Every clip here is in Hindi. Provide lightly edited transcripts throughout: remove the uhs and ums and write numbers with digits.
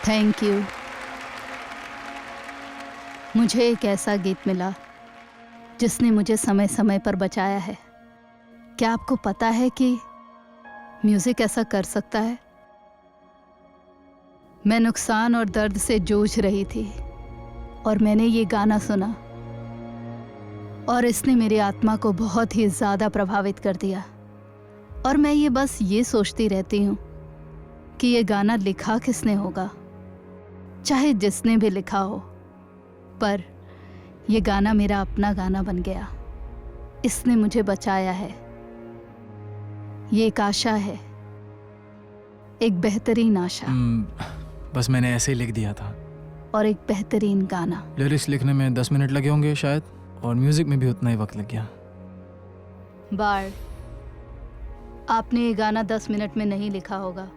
Thank you. मुझे एक ऐसा गीत मिला जिसने मुझे समय समय पर बचाया है। क्या आपको पता है कि म्यूजिक ऐसा कर सकता है? मैं नुकसान और दर्द से जूझ रही थी और मैंने ये गाना सुना और इसने मेरी आत्मा को बहुत ही ज़्यादा प्रभावित कर दिया। और मैं ये बस ये सोचती रहती हूँ कि ये गाना लिखा किसने होगा, चाहे जिसने भी लिखा हो, पर ये गाना मेरा अपना गाना बन गया। इसने मुझे बचाया है। ये एक आशा है, एक बेहतरीन आशा। बस मैंने ऐसे ही लिख दिया था। और एक बेहतरीन गाना। लिरिक्स लिखने में 10 मिनट लगे होंगे शायद, और म्यूजिक में भी उतना ही वक्त लग गया। बार्ड, आपने ये गाना 10 मिनट में नहीं लिखा होगा,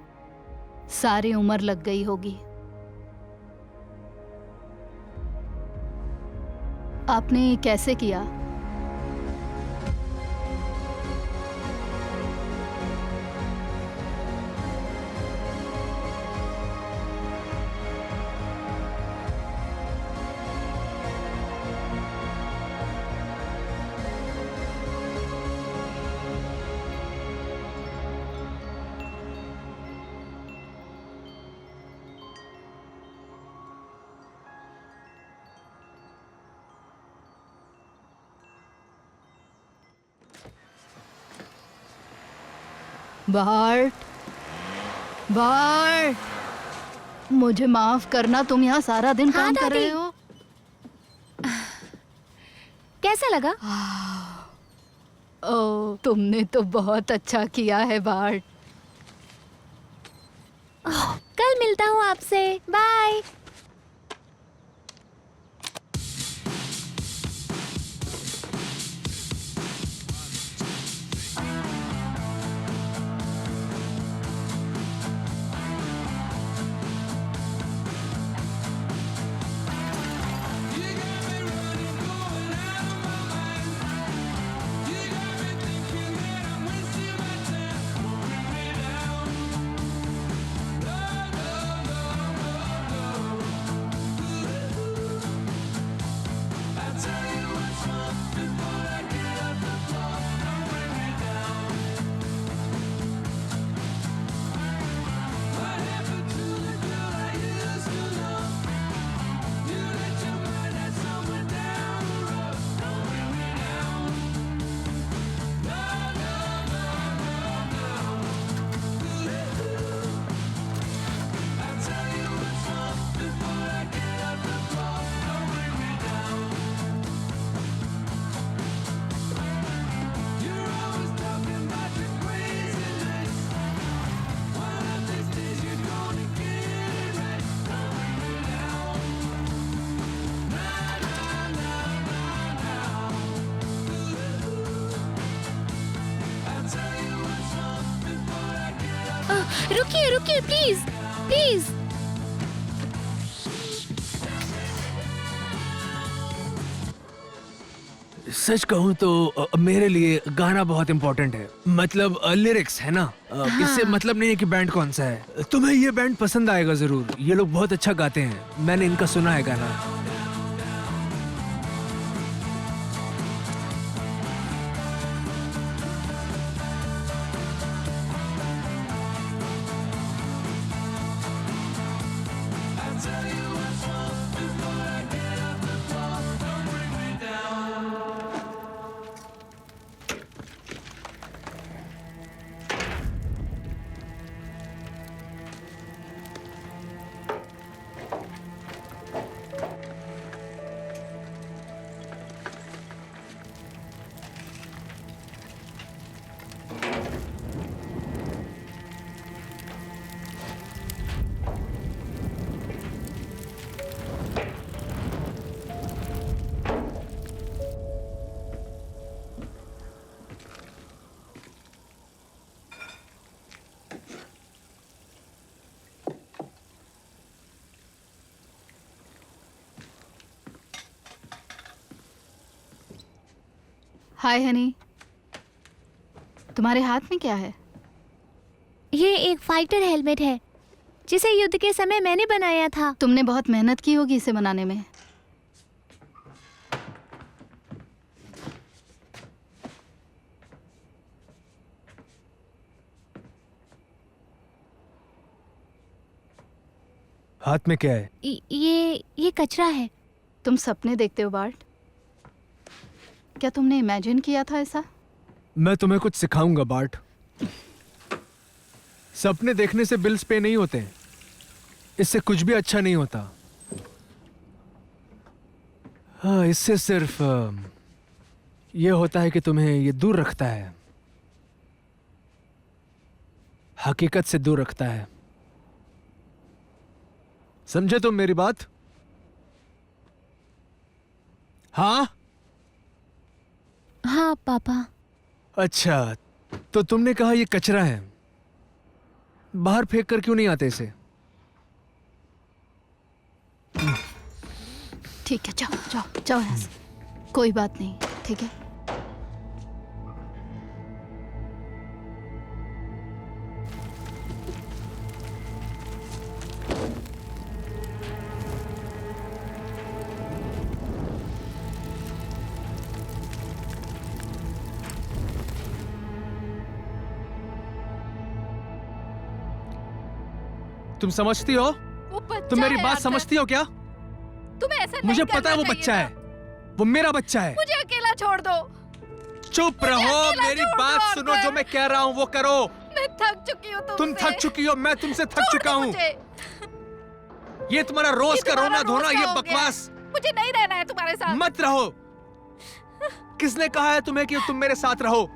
सारी उम्र लग गई होगी। आपने ये कैसे किया? बार्ट, बार्ट, मुझे माफ करना, तुम यहाँ सारा दिन काम कर रहे हो। कैसा लगा? ओह, तुमने तो बहुत अच्छा किया है बार्ट। कल मिलता हूँ आपसे। बाय। रुकिए रुकिए प्लीज प्लीज। सच कहूँ तो मेरे लिए गाना बहुत इम्पोर्टेंट है। मतलब लिरिक्स है ना। इससे मतलब नहीं है कि बैंड कौन सा है। तुम्हें ये बैंड पसंद आएगा जरूर। ये लोग बहुत अच्छा गाते हैं, मैंने इनका सुना है गाना। हाय हनी, तुम्हारे हाथ में क्या है? ये एक फाइटर हेलमेट है। जिसे युद्ध के समय मैंने बनाया था। तुमने बहुत मेहनत की होगी इसे बनाने में। हाथ में क्या है? ये कचरा है। तुम सपने देखते हो बार्ट? क्या तुमने इमेजिन किया था ऐसा? मैं तुम्हें कुछ सिखाऊंगा बार्ट। सपने देखने से बिल्स पे नहीं होते, इससे कुछ भी अच्छा नहीं होता। हाँ, इससे सिर्फ ये होता है कि तुम्हें ये दूर रखता है, हकीकत से दूर रखता है। समझे तुम मेरी बात? हाँ हाँ पापा। अच्छा, तो तुमने कहा ये कचरा है, बाहर फेंक कर क्यों नहीं आते इसे? ठीक है, जाओ जाओ जाओ यहाँ से। कोई बात नहीं, ठीक है। तुम समझती हो? तुम मेरी बात समझती हो क्या? तुम्हें ऐसा नहीं मुझे करना पता है वो चाहिए बच्चा था। है, वो मेरा बच्चा है। मुझे अकेला छोड़ दो। चुप रहो, अकेला मेरी छोड़ दो बात और सुनो, मैं- जो मैं कह रहा हूँ वो करो। मैं थक चुकी हूँ तुम थक चुकी हो, मैं तुमसे थक छोड़ चुका दो हूँ। मुझे। ये तुम्हारा रोज का तुम्हारा रोना धोना, रोज का ये हो गया। बकवास मुझे नहीं रहना है तुम्हारे साथ। मत रहो। किसने कहा है तुम्हें कि तुम मेरे साथ रहो?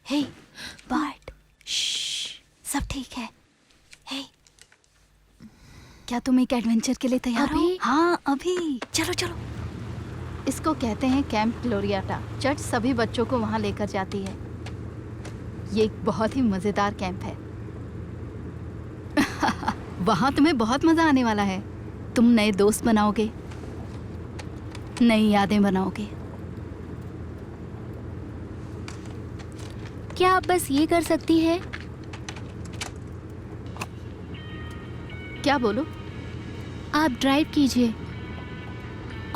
हे बार्ट, श्श, सब ठीक है। हे, क्या तुम एक एडवेंचर के लिए तैयार हो? अभी? हाँ अभी। चलो चलो। इसको कहते हैं कैंप ग्लोरियाटा। चर्च सभी बच्चों को वहाँ लेकर जाती है। ये एक बहुत ही मजेदार कैंप है। वहाँ तुम्हें बहुत मजा आने वाला है। तुम नए दोस्त बनाओगे, नई यादें बनाओगे। क्या आप बस ये कर सकती है? क्या बोलो? आप ड्राइव कीजिए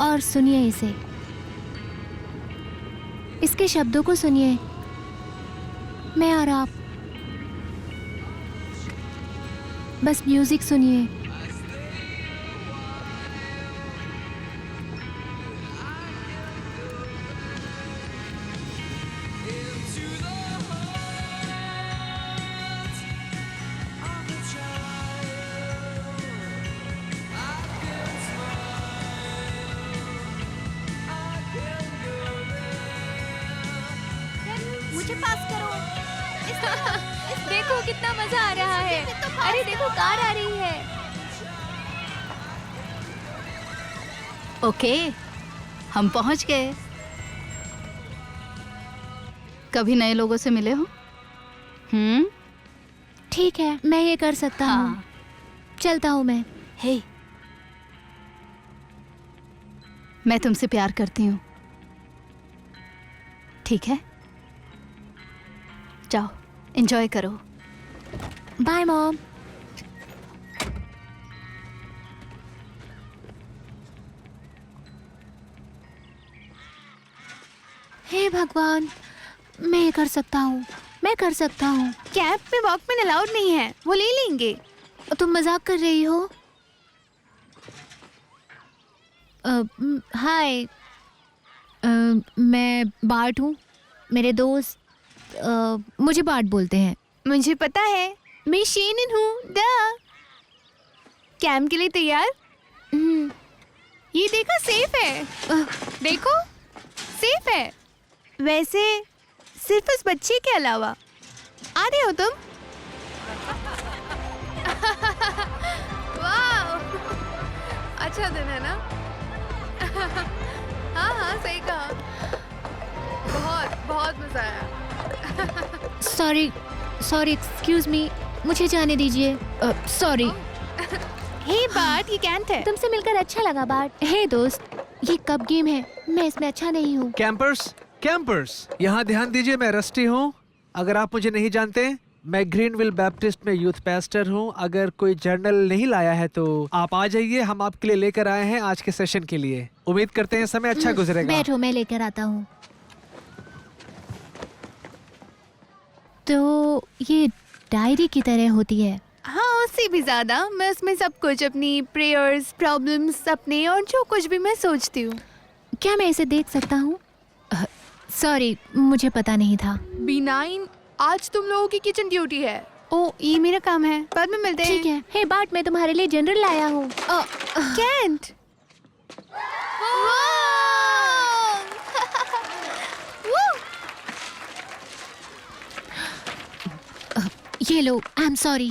और सुनिए इसे। इसके शब्दों को सुनिए। मैं और आप बस म्यूजिक सुनिए। मुझे पास करो। देखो कितना मजा आ रहा है। अरे देखो कार आ रही है। ओके, हम पहुंच गए। कभी नए लोगों से मिले हो? ठीक है, मैं ये कर सकता हूँ। हाँ। चलता हूँ मैं। हे, मैं तुमसे प्यार करती हूँ, ठीक है? जाओ, एंजॉय करो। Bye mom. हे भगवान, मैं ये कर सकता हूँ। मैं कर सकता हूँ। कैंप में वॉकमैन अलाउड नहीं है, वो ले लेंगे। तुम मजाक कर रही हो? हाय, मैं बार्ट हूँ। मेरे दोस्त मुझे बार्ट बोलते हैं। मुझे पता है, मैं शेनन हूँ। कैंप के लिए तैयार? ये देखो, सेफ है। देखो, सेफ है। वैसे सिर्फ उस बच्चे के अलावा। आ रहे हो तुम? वाह, अच्छा दिन है ना? हाँ हाँ, सही कहा। बहुत बहुत मजा आया। सॉरी सॉरी, एक्सक्यूज मी, मुझे जाने दीजिए। सॉरी। हे बार्ट, ये कैंट है। तुमसे मिलकर अच्छा लगा बार्ट। हे दोस्त, ये कब गेम है? मैं इसमें अच्छा नहीं हूँ। कैंपर्स, कैंपर्स, यहाँ ध्यान दीजिए, मैं रस्टी हूँ। अगर आप मुझे नहीं जानते, मैं ग्रीनविल बैप्टिस्ट में यूथ पास्टर हूँ। अगर कोई जर्नल नहीं लाया है तो आप आ जाइए, हम आपके लिए लेकर आए हैं आज के सेशन के लिए। उम्मीद करते हैं समय अच्छा गुजरेगा। बैठो, मैं लेकर आता हूँ। तो ये डायरी की तरह होती है? हाँ, उससे भी ज्यादा। मैं उसमें सब कुछ, अपनी प्रेयर्स, प्रॉब्लम्स, सपने और जो कुछ भी मैं सोचती हूँ। क्या मैं इसे देख सकता हूँ? सॉरी, मुझे पता नहीं था। B9, आज तुम लोगों की किचन ड्यूटी है। ओ, ये मेरा काम है, बाद में मिलते हैं। ठीक है। हे बार्ट, मैं तुम्हारे लिए जनरल लाया हूँ। कैंट। ये लो, आई एम सॉरी।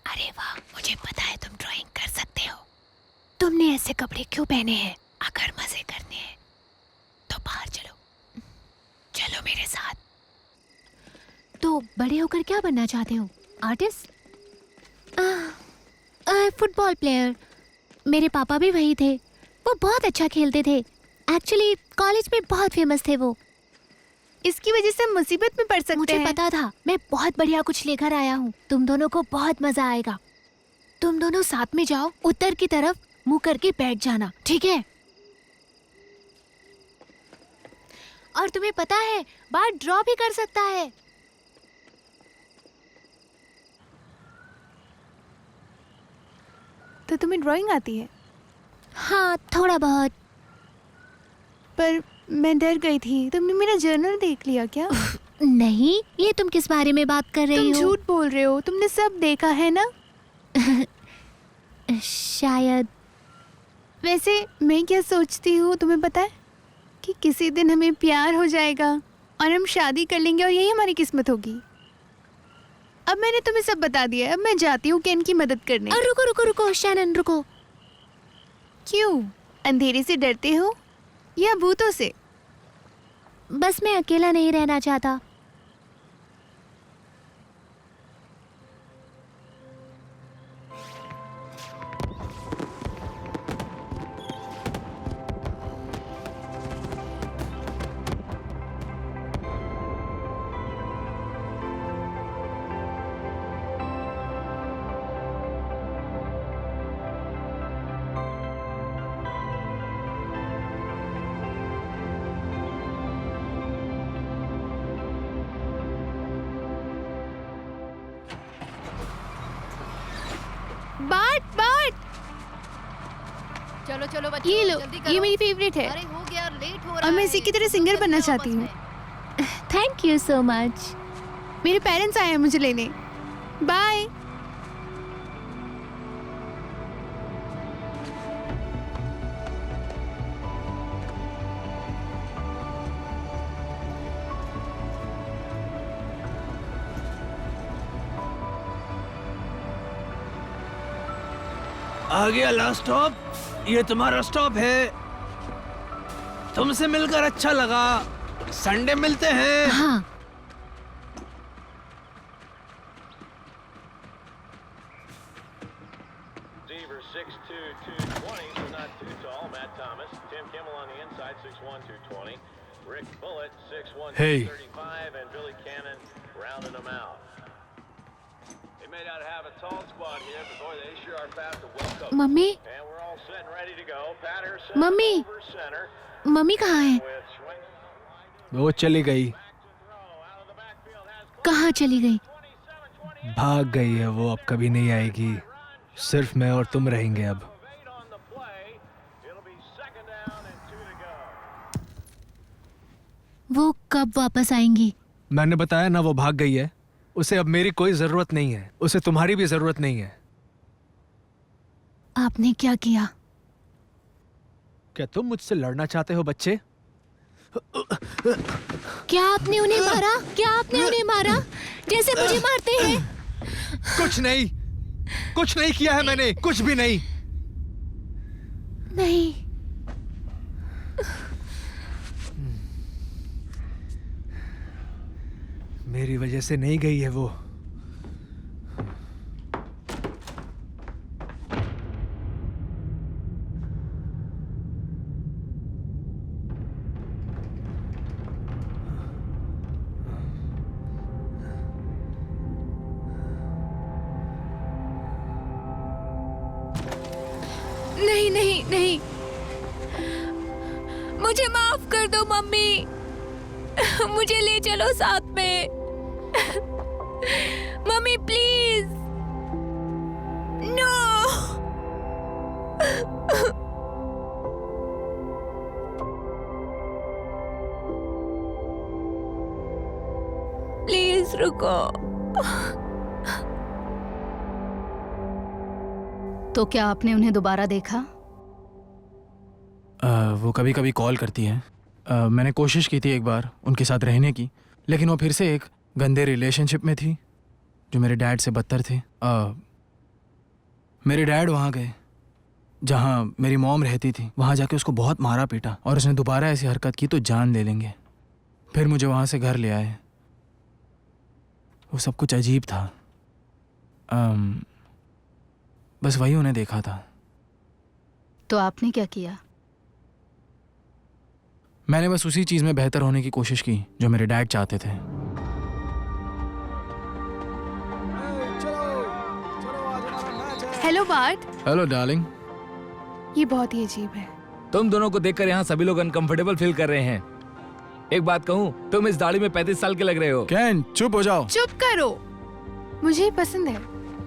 अरे वाह, मुझे पता है तुम ड्राइंग कर सकते हो। तुमने ऐसे कपड़े क्यों पहने हैं? अगर मजे करने हैं तो बाहर चलो, चलो मेरे साथ। तो बड़े होकर क्या बनना चाहते हो? आर्टिस्ट? Football player. मेरे पापा भी वही थे। वो बहुत अच्छा खेलते थे। एक्चुअली कॉलेज में बहुत फेमस थे वो। इसकी वजह से मुसीबत में पड़ सकते मुझे हैं। पता था। मैं बहुत बढ़िया कुछ लेकर आया हूँ। तुम दोनों को बहुत मजा आएगा। तुम दोनों साथ में जाओ, उत्तर की तरफ मुंह करके बैठ जाना, ठीक है? और तुम्हें पता है, बार्ट ड्रॉ भी कर सकता है। तो तुम्हें ड्राइंग आती है? हाँ, थोड़ा बहुत। पर मैं डर गई थी। तुमने मेरा जर्नल देख लिया क्या? नहीं, ये तुम किस बारे में बात कर रही तुम हो? झूठ बोल रहे हो। तुमने सब देखा है ना? शायद। वैसे मैं क्या सोचती हूँ, तुम्हें पता है कि किसी दिन हमें प्यार हो जाएगा और हम शादी कर लेंगे और यही हमारी किस्मत होगी। अब मैंने तुम्हें सब बता दिया है। अब मैं जाती हूँ केन की मदद करने। रुको रुको रुको, शैनन रुको। क्यों? अंधेरे से डरते हो या भूतों से? बस मैं अकेला नहीं रहना चाहता। बाट चलो चलो बच्चों, ये लो, जल्दी ये करो। मेरी फेवरेट है अरे हो गया, लेट हो रहा और है। मैं इसी की तरह सिंगर बनना चाहती हूँ। Thank you so much. मेरे पेरेंट्स आए हैं मुझे लेने। बाय। आ गया लास्ट स्टॉप। ये तुम्हारा स्टॉप है। तुमसे मिलकर अच्छा लगा। संडे मिलते हैं। हाँ, Deaver 6'2", 220, so not too tall. Matt Thomas, Tim Kimmel on the inside, 6'1", 220. Rick Bullitt, 6'1", Hey. 235, and Billy Cannon rounding them out. They may not have a tall squad here, but boy, they sure are fast to welcome. Mummy, And we're all set and ready to go. Pat Harrison Mummy. over center mummy कहाँ है? with swing वो चली गई, out of the backfield has कहाँ चली गई? 27-28 भाग गई है वो। अब कभी नहीं आएगी। सिर्फ मैं और तुम रहेंगे अब। on the play. It'll be second down and 2 to go. वो कब वापस आएंगी? मैंने बताया ना, वो भाग गई है। उसे अब मेरी कोई जरूरत नहीं है। उसे तुम्हारी भी जरूरत नहीं है। आपने क्या किया? क्या तुम मुझसे लड़ना चाहते हो बच्चे? क्या आपने उन्हें मारा? क्या आपने उन्हें मारा जैसे मुझे मारते हैं? कुछ नहीं, कुछ नहीं किया है मैंने, कुछ भी नहीं। नहीं, मेरी वजह से नहीं गई है वो। नहीं, नहीं, नहीं, मुझे माफ कर दो मम्मी। मुझे ले चलो साथ में। Mummy please. नो। प्लीज रुको। तो क्या आपने उन्हें दोबारा देखा? वो कभी कभी कॉल करती है। मैंने कोशिश की थी एक बार उनके साथ रहने की, लेकिन वो फिर से एक गंदे रिलेशनशिप में थी जो मेरे डैड से बदतर थे। मेरे डैड वहाँ गए जहाँ मेरी मॉम रहती थी, वहाँ जाके उसको बहुत मारा पीटा, और उसने दोबारा ऐसी हरकत की तो जान ले लेंगे। फिर मुझे वहाँ से घर ले आए। वो सब कुछ अजीब था। बस वही उन्हें देखा था। तो आपने क्या किया? मैंने बस उसी चीज़ में बेहतर होने की कोशिश की जो मेरे डैड चाहते थे। Hello BART, hello darling. ये बहुत ही अजीब है। तुम दोनों को देखकर यहाँ सभी लोग अनकंफर्टेबल फील कर रहे हैं। एक बात कहूँ, तुम इस दाढ़ी में 35 साल के लग रहे हो। कैन चुप हो जाओ। चुप करो, मुझे ही पसंद है।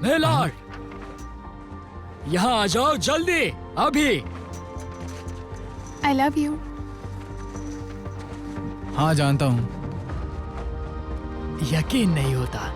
नहीं लॉर्ड, यहाँ आ जाओ जल्दी, अभी। I love you. हाँ जानता हूँ। यकीन नहीं होता।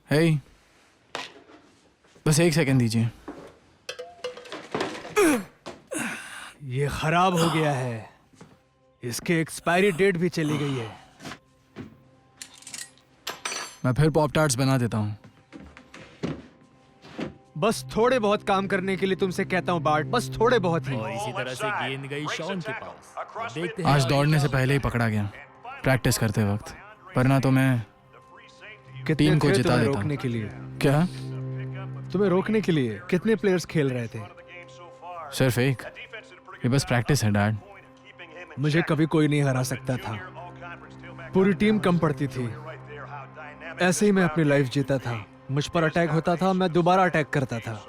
हे, बस एक सेकंड दीजिए। ये खराब हो गया है, इसके एक्सपायरी डेट भी चली गई है। मैं फिर पॉप टार्ट्स बना देता हूँ। बस थोड़े बहुत काम करने के लिए तुमसे कहता हूँ बार्ट, बस थोड़े बहुत ही। और इसी तरह से गेंद गई शॉन के पास। देखते हैं आज दौड़ने से पहले ही पकड़ा गया प्रैक्टिस करते वक्त, वरना तो मैं कितने टीम को थे जिता तुम्हें देता रोकने हूँ। के लिए? क्या? तुम्हें रोकने के लिए कितने प्लेयर्स खेल रहे थे? सिर्फ एक। ये बस प्रैक्टिस है डैड। मुझे कभी कोई नहीं हरा सकता था, पूरी टीम कम पड़ती थी। ऐसे ही मैं अपनी लाइफ जीता था। मुझ पर अटैक होता था, मैं दोबारा अटैक करता था।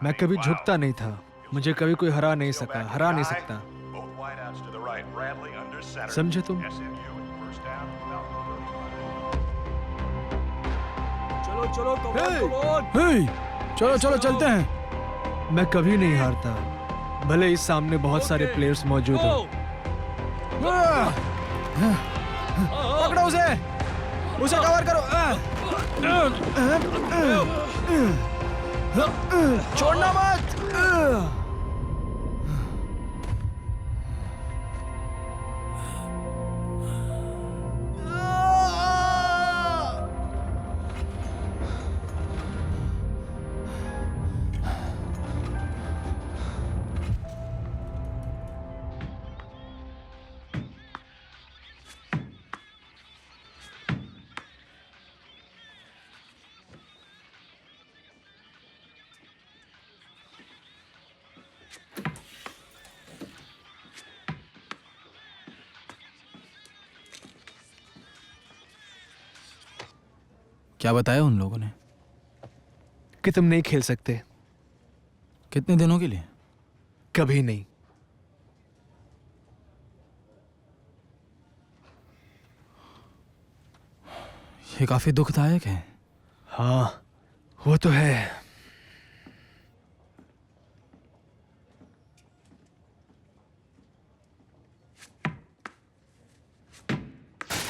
मैं कभी झुकता नहीं था। मुझे कभी कोई हरा नहीं सकता। समझे तुम? हे, चलो चलो चलते हैं। मैं कभी नहीं हारता, भले ही सामने बहुत सारे प्लेयर्स मौजूद हो। पकड़ो उसे कवर करो। छोड़ना मत। क्या बताया उन लोगों ने? कि तुम नहीं खेल सकते। कितने दिनों के लिए? कभी नहीं। ये काफी दुखदायक है। हाँ वो तो है।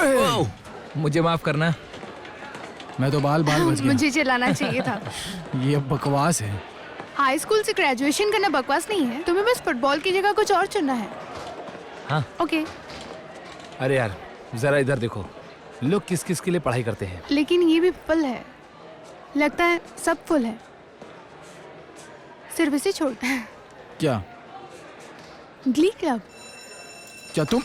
ओह, मुझे माफ करना। मैं तो बाल बाल बच गया। मुझे चलाना चाहिए था। ये बकवास है। हाई स्कूल से ग्रेजुएशन करना बकवास नहीं है। तुम्हें बस फुटबॉल की जगह कुछ और चुनना है। हाँ। ओके। अरे यार जरा इधर देखो, लोग किस किस के लिए पढ़ाई करते हैं। लेकिन ये भी फुल है, लगता है सब फुल है, सिर्फ इसे छोड़। क्या ग्ली क्लब। क्या तुम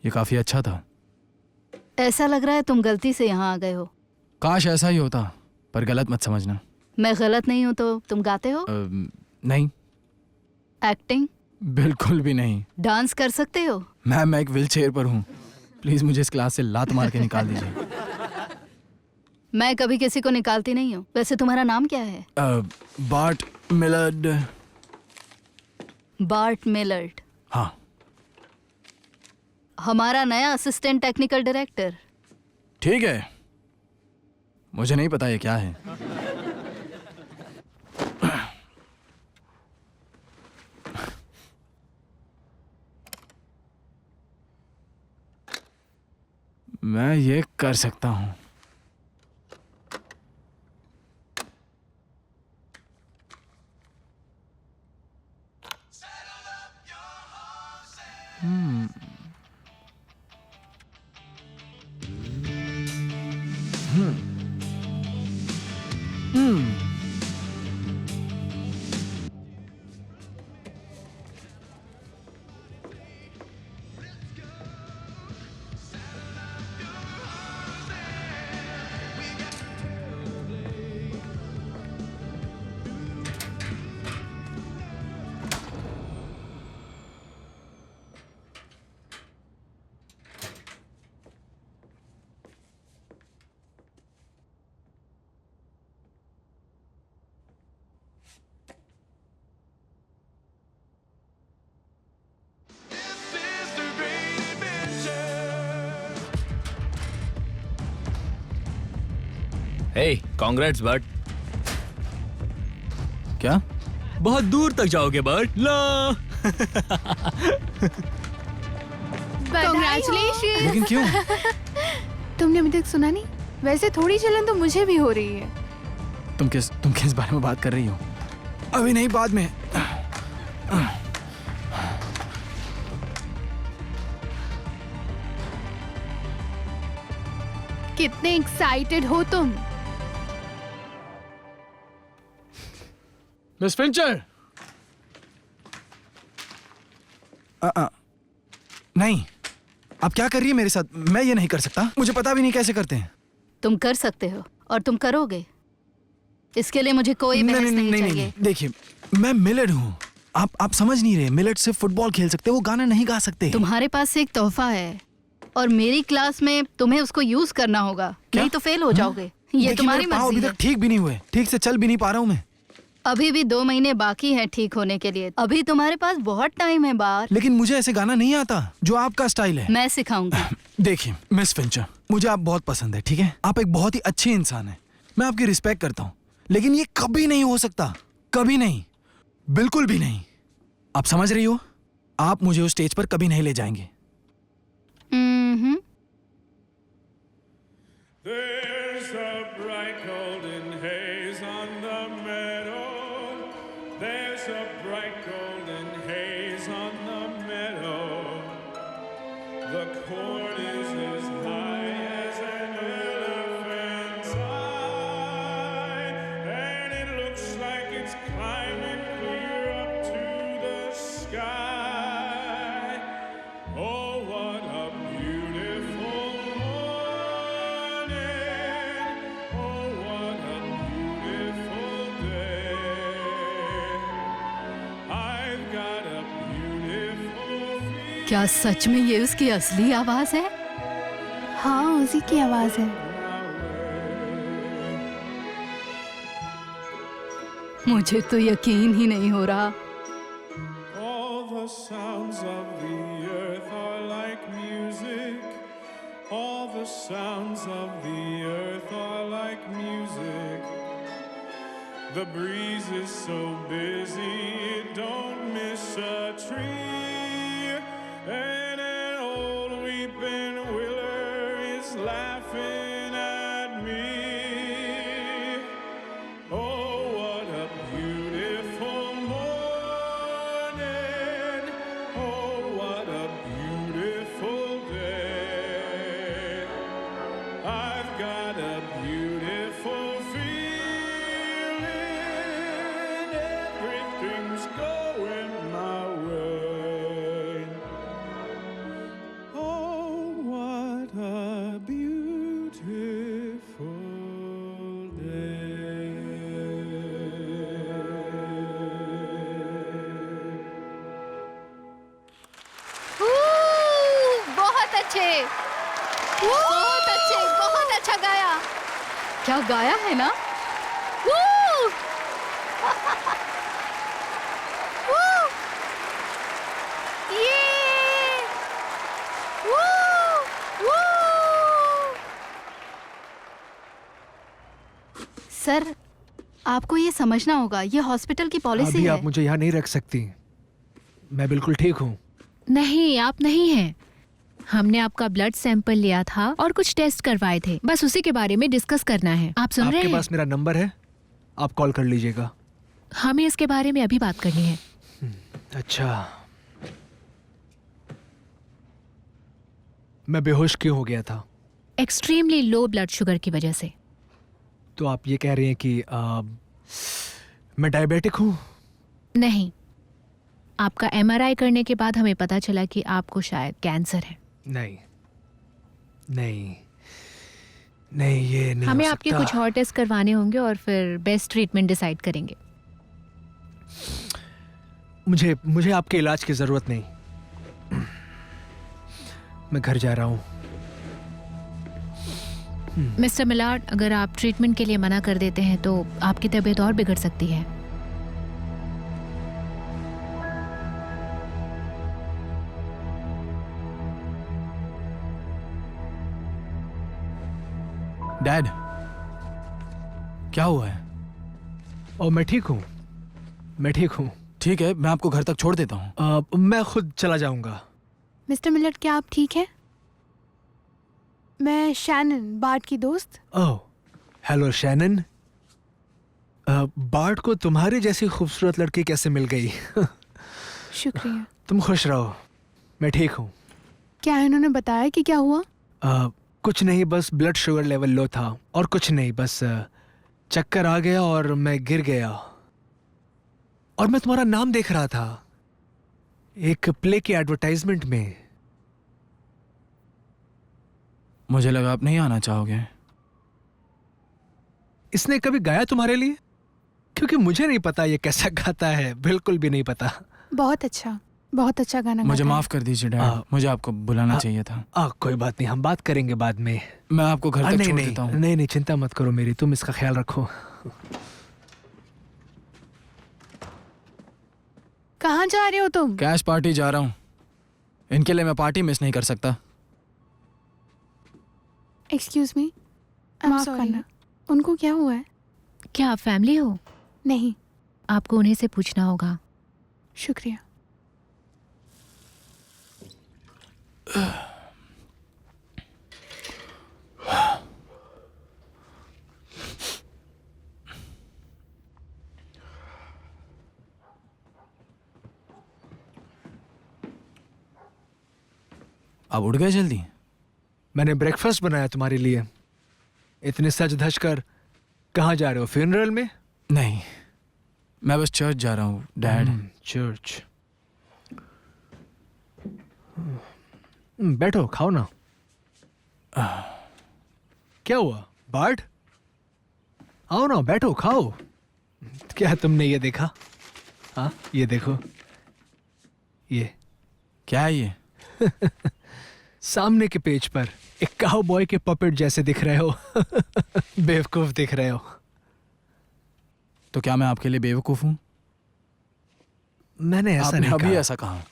ये काफी अच्छा था। ऐसा लग रहा है तुम गलती से यहाँ आ गए हो। काश ऐसा ही होता, पर गलत मत समझना। मैं गलत नहीं हूँ तो तुम गाते हो? नहीं, एक्टिंग? बिल्कुल भी नहीं। डांस कर सकते हो? मैम मैं एक व्हील चेयर पर हूँ, प्लीज मुझे इस क्लास से लात मार के निकाल दीजिए। मैं कभी किसी को निकालती नहीं हूँ। वैसे तुम्हारा नाम क्या है? बार्ट मिलर्ड। बार्ट मिलर्ड। हाँ। हमारा नया असिस्टेंट टेक्निकल डायरेक्टर। ठीक है, मुझे नहीं पता ये क्या है। मैं ये कर सकता हूँ। हे, कांग्रेट्स बट। क्या? बहुत दूर तक जाओगे बट। ला। Congratulations! लेकिन क्यों? तुमने अभी तक सुना नहीं? वैसे थोड़ी जलन तो मुझे भी हो रही है। तुम किस बारे में बात कर रही हो? अभी नहीं, बाद में। कितने एक्साइटेड हो तुम? Miss Fincher. नहीं, आप क्या कर रही है मेरे साथ? मैं ये नहीं कर सकता, मुझे पता भी नहीं कैसे करते हैं। तुम कर सकते हो और तुम करोगे। इसके लिए मुझे कोई बहस नहीं चाहिए। देखिए, मैं मिलर्ड हूँ। आप समझ नहीं रहे। मिलर्ड सिर्फ फुटबॉल खेल सकते, वो गाना नहीं गा सकते। तुम्हारे पास एक तोहफा है और मेरी क्लास में तुम्हें उसको यूज करना होगा, नहीं तो फेल हो जाओगे। ये देखिए, तुम्हारी मेरे पाँव मर्जी अभी है। तक ठीक भी नहीं हुए, ठीक से चल भी नहीं पा रहा हूँ मैं। अभी भी 2 महीने बाकी हैं ठीक होने के लिए। अभी तुम्हारे पास बहुत टाइम है बाहर। लेकिन मुझे ऐसे गाना नहीं आता जो आपका स्टाइल है। मैं सिखाऊंगी। देखिए मिस फिंचर, मुझे आप बहुत पसंद है, ठीक है? आप एक बहुत ही अच्छी इंसान है, मैं आपकी रिस्पेक्ट करता हूँ, लेकिन ये कभी नहीं हो सकता, कभी नहीं, बिल्कुल भी नहीं। आप समझ रही हो? आप मुझे उस स्टेज पर कभी नहीं ले जाएंगे। There's a bright golden haze on the meadow. There's a bright golden haze on the meadow. The corn is as high as an elephant's eye, and it looks like it's climbing sky. Oh, what a beautiful morning. Oh, what a beautiful day. I've got a beautiful feeling. क्या सच में ये उसकी असली आवाज है? हाँ, उसी की आवाज है। मुझे तो यकीन ही नहीं हो रहा। All the sounds of the earth are like music. All the sounds of the earth are like music. The breeze is so busy, it don't miss a tree. And an old weeping willow is laughing at me. Oh, what a beautiful morning. Oh, what a beautiful day. I've got a beautiful feeling. Everything's going my way. Oh, what a beautiful day. बहुत अच्छे, बहुत अच्छे, बहुत अच्छा गाया। क्या गाया है ना? वू! वू! ये! वू! वू! सर, आपको ये समझना होगा, ये हॉस्पिटल की पॉलिसी अभी है। आप मुझे यहाँ नहीं रख सकती। मैं बिल्कुल ठीक हूँ। नहीं, आप नहीं हैं। हमने आपका ब्लड सैंपल लिया था और कुछ टेस्ट करवाए थे, बस उसी के बारे में डिस्कस करना है। आप सुन रहे आपके हैं? पास मेरा नंबर है, आप कॉल कर लीजिएगा। हमें इसके बारे में अभी बात करनी है। अच्छा, मैं बेहोश क्यों हो गया था? एक्सट्रीमली लो ब्लड शुगर की वजह से। तो आप ये कह रही हैं कि मैं डायबिटिक हूँ? नहीं, आपका एमआरआई करने के बाद हमें पता चला कि आपको शायद कैंसर है। नहीं, नहीं, नहीं, ये नहीं हमें हो आपके सकता। कुछ और टेस्ट करवाने होंगे और फिर बेस्ट ट्रीटमेंट डिसाइड करेंगे। मुझे आपके इलाज की जरूरत नहीं। मैं घर जा रहा हूँ। मिस्टर मिलार्ड, अगर आप ट्रीटमेंट के लिए मना कर देते हैं तो आपकी तबीयत और बिगड़ सकती है। डैड, क्या हुआ है? और मैं ठीक हूँ, मैं ठीक हूँ। ठीक है, मैं आपको घर तक छोड़ देता हूँ। मैं खुद चला जाऊंगा। मिस्टर मिलर, क्या आप ठीक हैं? मैं शैनन, बार्ट की दोस्त। ओह, हेलो शैनन। बार्ट को तुम्हारी जैसी खूबसूरत लड़की कैसे मिल गई? शुक्रिया। तुम खुश रहो, मैं ठीक हूँ। क्या इन्होंने बताया कि क्या हुआ? कुछ नहीं, बस ब्लड शुगर लेवल लो था और कुछ नहीं, बस चक्कर आ गया और मैं गिर गया। और मैं तुम्हारा नाम देख रहा था एक प्ले की एडवर्टाइजमेंट में। मुझे लगा आप नहीं आना चाहोगे। इसने कभी गाया तुम्हारे लिए? क्योंकि मुझे नहीं पता ये कैसा गाता है, बिल्कुल भी नहीं पता। बहुत अच्छा गाना मुझे गाता है। माफ कर दीजिए डैड, मुझे आपको बुलाना चाहिए था। कोई बात नहीं, हम बात करेंगे बाद में। मैं आपको घर तक नहीं छोड़ नहीं देता हूँ। नहीं नहीं, चिंता मत करो मेरी, तुम इसका ख्याल रखो। कहाँ जा रहे हो तुम? कैश पार्टी जा रहा हूँ। इनके लिए मैं पार्टी मिस नहीं कर सकता। एक्सक्यूज मी, माफ sorry. करना। उनको क्या हुआ है? क्या आप फैमिली हो? नहीं। आपको उन्हीं से पूछना होगा। शुक्रिया। आप उठ गए जल्दी? मैंने ब्रेकफास्ट बनाया तुम्हारे लिए। इतने सज धज कर कहाँ जा रहे हो? फ्यूनरल में? नहीं, मैं बस चर्च जा रहा हूँ डैड। चर्च। बैठो, खाओ ना। क्या हुआ बार्ट? आओ ना, बैठो, खाओ। क्या तुमने ये देखा? हाँ, ये देखो, ये क्या है ये? सामने के पेज पर एक काउबॉय के पपेट जैसे दिख रहे हो। बेवकूफ दिख रहे हो। तो क्या मैं आपके लिए बेवकूफ हूँ? मैंने ऐसा आपने नहीं अभी कहा। ऐसा कहा।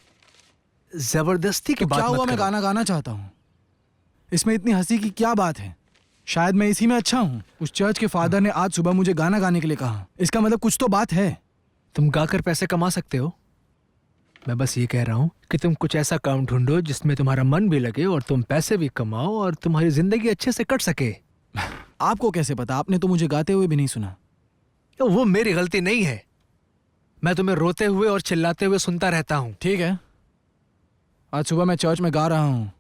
जबरदस्ती की तो बात क्या मत हुआ? मैं करो। गाना गाना चाहता हूँ। इसमें इतनी हंसी की क्या बात है? शायद मैं इसी में अच्छा हूँ। उस चर्च के फादर ने आज सुबह मुझे गाना गाने के लिए कहा। इसका मतलब कुछ तो बात है। तुम गाकर पैसे कमा सकते हो। मैं बस ये कह रहा हूँ कि तुम कुछ ऐसा काम ढूंढो जिसमें तुम्हारा मन भी लगे और तुम पैसे भी कमाओ और तुम्हारी जिंदगी अच्छे से कट सके। आपको कैसे पता? आपने तो मुझे गाते हुए भी नहीं सुना। तो वो मेरी गलती नहीं है। मैं तुम्हें रोते हुए और चिल्लाते हुए सुनता रहता हूँ। ठीक है, आज सुबह मैं चर्च में गा रहा हूँ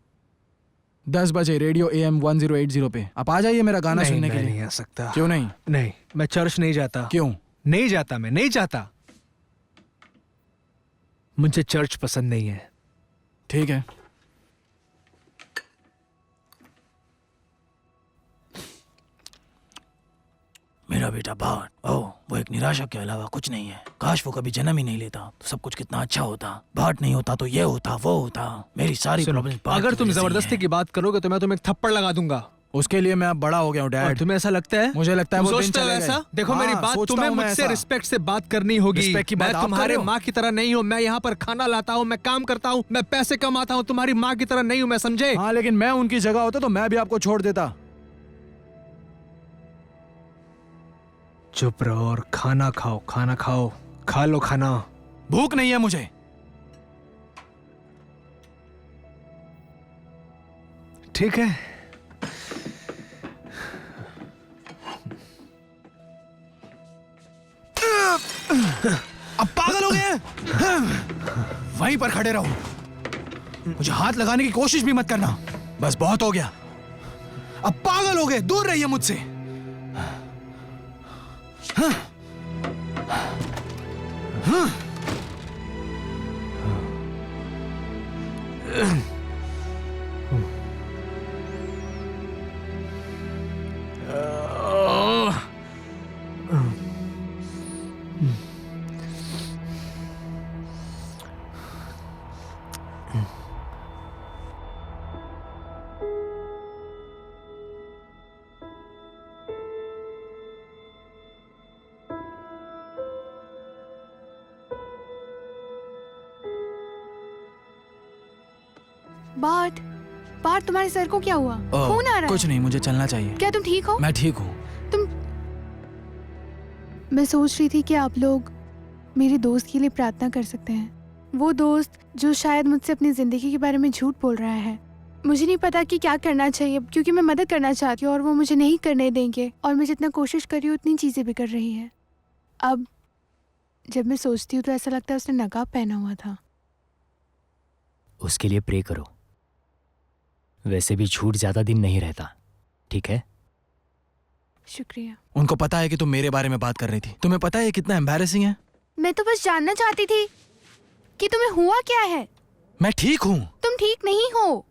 10 बजे रेडियो AM 1080 पे। आप आ जाइए मेरा गाना सुनने के मैं लिए। नहीं आ सकता। क्यों नहीं? नहीं, मैं चर्च नहीं जाता। क्यों? नहीं जाता, मैं नहीं जाता। मुझे चर्च पसंद नहीं है। ठीक है। मेरा बेटा बार्ट, ओह, वो एक निराशा के अलावा कुछ नहीं है। काश वो कभी जन्म ही नहीं लेता तो सब कुछ कितना अच्छा होता। बार्ट नहीं होता तो ये होता, वो होता। मेरी सारी सुनो, प्रॉब्लम अगर तुम जबरदस्ती की बात करोगे तो मैं तुम्हें एक थप्पड़ लगा दूंगा। उसके लिए मैं अब बड़ा हो गया हूँ और डैड। तुम्हें ऐसा लगता है? मुझे लगता है तुम वो दिन सोचते हो चले गए। ऐसा? देखो, मेरी हाँ, बात, सोचता तुम्हें हूँ मैं मुझसे ऐसा। रिस्पेक्ट से बात करनी होगी। रिस्पेक्ट की बात मैं आप कर तुम्हारे रहे हो? माँ की तरह नहीं हूँ। मैं यहाँ पर खाना लाता हूँ, मैं काम करता हूँ, मैं पैसे कमाता हूँ। तुम्हारी माँ की तरह नहीं हूँ मैं, समझे? हाँ, लेकिन मैं उनकी जगह होता तो मैं भी आपको छोड़ देता। चुप रहो और खाना खाओ, खाना खाओ, खा लो खाना। भूख नहीं है मुझे। ठीक है। अब पागल हो गए? वहीं पर खड़े रहो। मुझे हाथ लगाने की कोशिश भी मत करना। बस बहुत हो गया। अब पागल हो गए, दूर रहिए मुझसे। बाट, बाट, तुम्हारे सर को क्या हुआ? खून आ रहा कुछ है। नहीं, मुझे चलना चाहिए। क्या तुम ठीक हो? मैं ठीक हूँ। मैं सोच रही थी कि आप लोग मेरे दोस्त के लिए प्रार्थना कर सकते हैं। वो दोस्त जो शायद मुझसे अपनी जिंदगी के बारे में झूठ बोल रहा है। मुझे नहीं पता कि क्या करना चाहिए, क्योंकि मैं मदद करना चाहती हूँ और वो मुझे नहीं करने देंगे। और मैं जितना कोशिश कर रही हूँ उतनी चीज़ें बिगड़ रही है। अब जब मैं सोचती हूँ तो ऐसा लगता है उसने नकाब पहना हुआ था। उसके लिए प्रे करो। वैसे भी झूठ ज्यादा दिन नहीं रहता, ठीक है? शुक्रिया। उनको पता है कि तुम मेरे बारे में बात कर रही थी। तुम्हें पता है ये कितना एम्बैरेसिंग है? मैं तो बस जानना चाहती थी कि तुम्हें हुआ क्या है। मैं ठीक हूँ। तुम ठीक नहीं हो।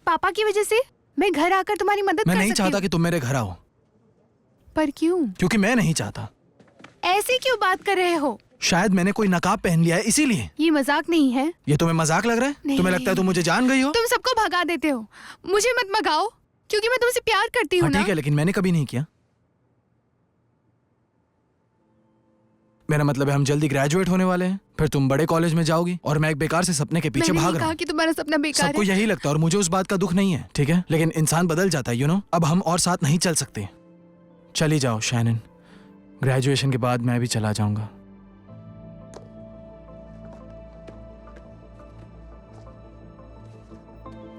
पापा की वजह से मैं घर आकर तुम्हारी मदद मैं कर नहीं सकती चाहता हूँ। कि तुम मेरे घर आओ। पर क्यों? क्योंकि मैं नहीं चाहता। ऐसे क्यों बात कर रहे हो? शायद मैंने कोई नकाब पहन लिया है इसीलिए। ये मजाक नहीं है। ये तुम्हें मजाक लग रहा है? नहीं। तुम्हें लगता है तुम मुझे जान गई हो? तुम सबको भगा देते हो। मुझे मत भगाओ, क्योंकि मैं तुमसे प्यार करती हूँ हाँ ना। ठीक है, लेकिन मैंने कभी नहीं किया। मेरा मतलब है हम जल्दी ग्रेजुएट होने वाले हैं, फिर तुम बड़े कॉलेज में जाओगी और मैं एक बेकार से सपने के पीछे मैंने भाग नहीं रहा कहा हूँ। कि तुम्हारा सपना बेकार सबको है। यही लगता है और मुझे उस बात का दुख नहीं है, ठीक है? लेकिन इंसान बदल जाता है, यू नो। अब हम और साथ नहीं चल सकते। चली जाओ शैनन। ग्रेजुएशन के बाद मैं भी चला जाऊंगा।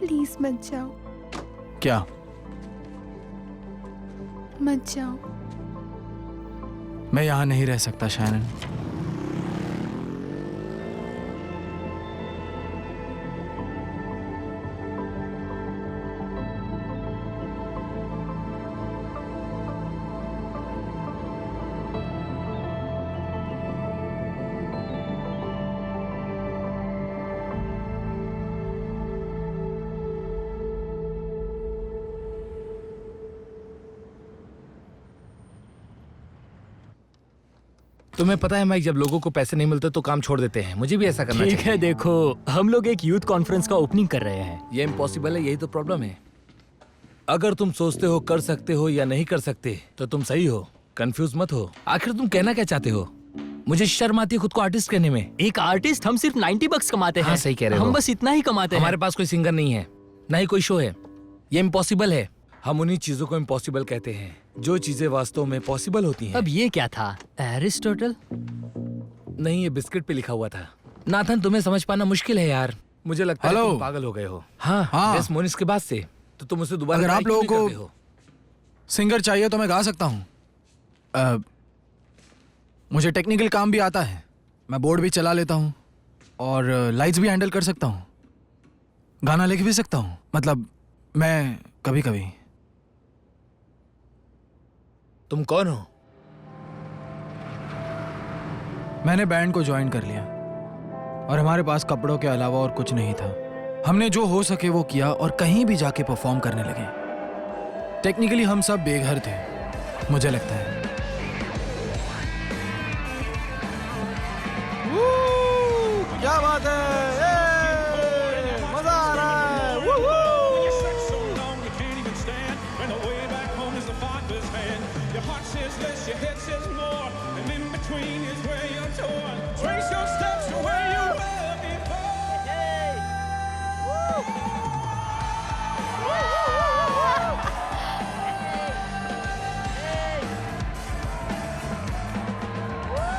प्लीज मत जाओ, क्या? मत जाओ। मैं यहाँ नहीं रह सकता शैनन। तुम्हें पता है माइक, जब लोगों को पैसे नहीं मिलते तो काम छोड़ देते हैं। मुझे भी ऐसा करना ठीक चाहिए। है, देखो हम लोग एक यूथ कॉन्फ्रेंस का ओपनिंग कर रहे हैं। ये इम्पॉसिबल है, यही तो प्रॉब्लम है। अगर तुम सोचते हो कर सकते हो या नहीं कर सकते तो तुम सही हो, कंफ्यूज मत हो। आखिर तुम कहना क्या चाहते हो? मुझे शर्म आती है खुद को आर्टिस्ट कहने में। एक आर्टिस्ट हम सिर्फ 90 बक्स कमाते हैं। हाँ, सही कह रहे हो। हम बस इतना ही कमाते हैं। हमारे पास कोई सिंगर नहीं है, ना ही कोई शो है। ये इम्पॉसिबल है। हम उन्हीं चीजों को इम्पॉसिबल कहते हैं जो चीजें वास्तव में पॉसिबल होती हैं। अब ये क्या था, एरिस्टोटल? नहीं, ये बिस्किट पे लिखा हुआ था। नाथन, तुम्हें समझ पाना मुश्किल है यार। मुझे लगता है हेलो। तुम पागल हो गए हो। हाँ, हाँ। डेस मोनिस के बाद से तो तुम उसे दोबारा अगर try आप क्यों लोगों नहीं को करते हो? सिंगर चाहिए तो मैं गा सकता हूँ। मुझे टेक्निकल काम भी आता है, मैं बोर्ड भी चला लेता हूँ और लाइट्स भी हैंडल कर सकता हूँ। गाना लिख भी सकता हूँ, मतलब मैं कभी कभी। तुम कौन हो? मैंने बैंड को ज्वाइन कर लिया और हमारे पास कपड़ों के अलावा और कुछ नहीं था। हमने जो हो सके वो किया और कहीं भी जाके परफॉर्म करने लगे। टेक्निकली हम सब बेघर थे, मुझे लगता है। क्या बात है, मजा आ रहा है। You search so long you can't even stand. When the way back home is the Father's hand. Your heart says less, your head says more, and in between is where you're torn. Trace your steps to where you were before.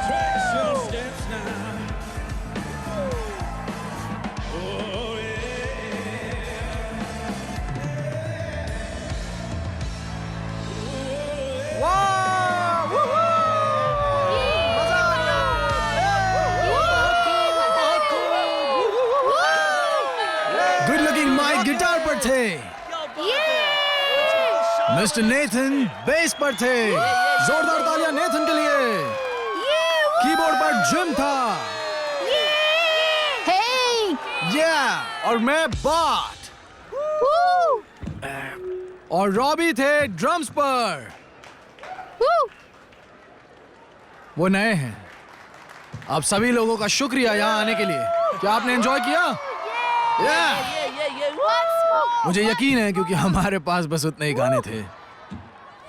Trace your steps now. Oh good looking Mike guitar पर थे, मिस्टर नेथन बेस पर थे। जोरदार तालियां नेथन के लिए। कीबोर्ड पर जिम था। और मैं बाट। और रॉबी थे ड्रम्स पर। वो नए हैं। आप सभी लोगों का शुक्रिया यहाँ आने के लिए। क्या आपने एंजॉय किया? मुझे यकीन है क्योंकि हमारे पास बस उतने ही गाने थे।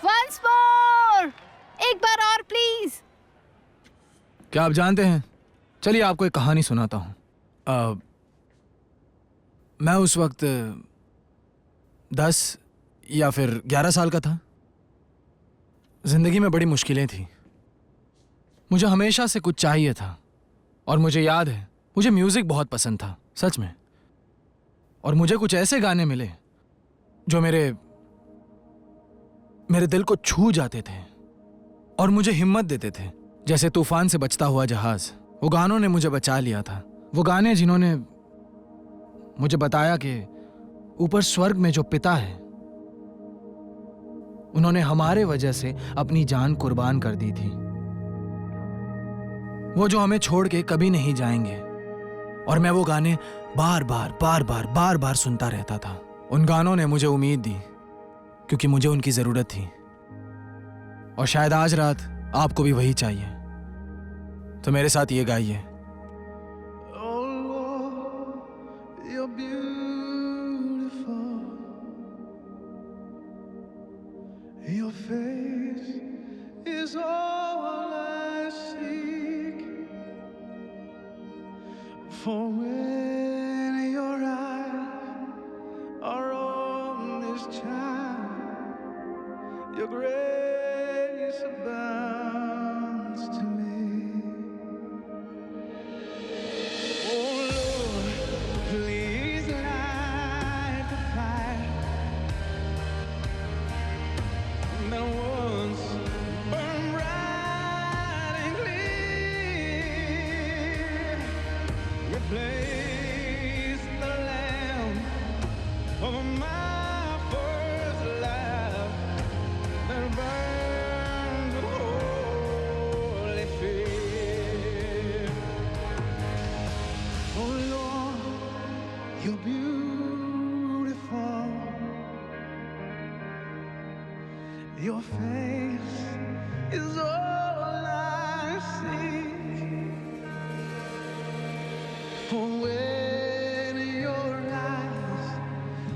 Once more! एक बार और प्लीज। क्या आप जानते हैं, चलिए आपको एक कहानी सुनाता हूँ। मैं उस वक्त 10 या फिर 11 साल का था। जिंदगी में बड़ी मुश्किलें थी। मुझे हमेशा से कुछ चाहिए था और मुझे याद है मुझे म्यूजिक बहुत पसंद था, सच में। और मुझे कुछ ऐसे गाने मिले जो मेरे दिल को छू जाते थे और मुझे हिम्मत देते थे, जैसे तूफान से बचता हुआ जहाज। वो गानों ने मुझे बचा लिया था। वो गाने जिन्होंने मुझे बताया कि ऊपर स्वर्ग में जो पिता है उन्होंने हमारे वजह से अपनी जान कुर्बान कर दी थी। वो जो हमें छोड़ के कभी नहीं जाएंगे। और मैं वो गाने बार बार सुनता रहता था। उन गानों ने मुझे उम्मीद दी क्योंकि मुझे उनकी जरूरत थी। और शायद आज रात आपको भी वही चाहिए। तो मेरे साथ ये गाइए। Your face is all I seek. For when your eyes are on this child, your grace abounds to me. Oh Lord, please light the fire that once burned bright and clear. Replace the lamp of my first love that burned with holy fear. Oh Lord, you're beautiful. Your face is all I see. When your eyes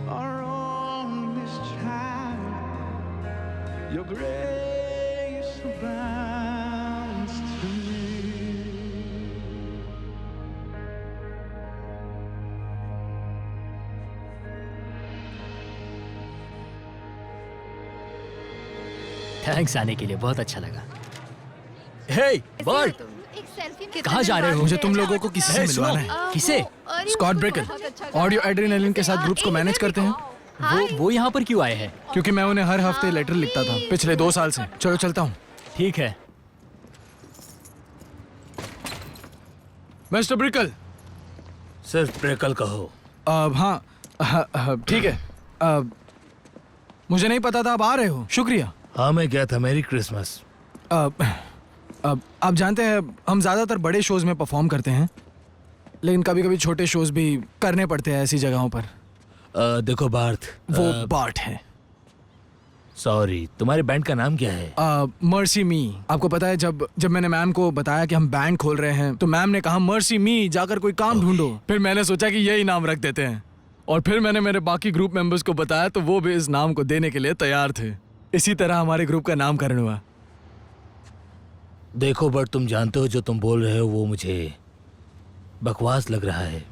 are on this child, your grace abounds to me. Thanks आने के लिए, बहुत अच्छा लगा। हे बर्ट, एक सेल्फी कहाँ जा रहे हो? मुझे तुम लोगों को किसी से Hey, मिलवाना है। किसे? स्कॉट ब्रेकल ऑडियो एड्रेनालिन के साथ ग्रुप्स को मैनेज करते हैं। वो यहाँ पर क्यों आए हैं? क्योंकि मैं उन्हें हर हफ्ते लेटर लिखता था पिछले 2 साल से। चलो चलता हूँ। ठीक है। मिस्टर ब्रिकल। सिर्फ ब्रेकल कहो। हाँ, ठीक है। मुझे नहीं पता था आप आ रहे हो। शुक्रिया। हाँ, मैं गया था। मेरी क्रिसमस। आप जानते हैं हम ज़्यादातर बड़े शोज में परफॉर्म करते हैं, लेकिन कभी कभी छोटे शोज भी करने पड़ते हैं ऐसी जगहों पर। देखो बार्थ, वो बार्ट है। सॉरी, तुम्हारे बैंड का नाम क्या है? मर्सी मी। आपको पता है जब मैंने मैम को बताया कि हम बैंड खोल रहे हैं तो मैम ने कहा मर्सी मी, जाकर कोई काम ढूंढो। फिर मैंने सोचा कि यही नाम रख देते हैं, और फिर मैंने मेरे बाकी ग्रुप मेंबर्स को बताया तो वो भी इस नाम को देने के लिए तैयार थे। इसी तरह हमारे ग्रुप का नामकरण हुआ। देखो बट तुम जानते हो जो तुम बोल रहे हो वो मुझे बकवास लग रहा है।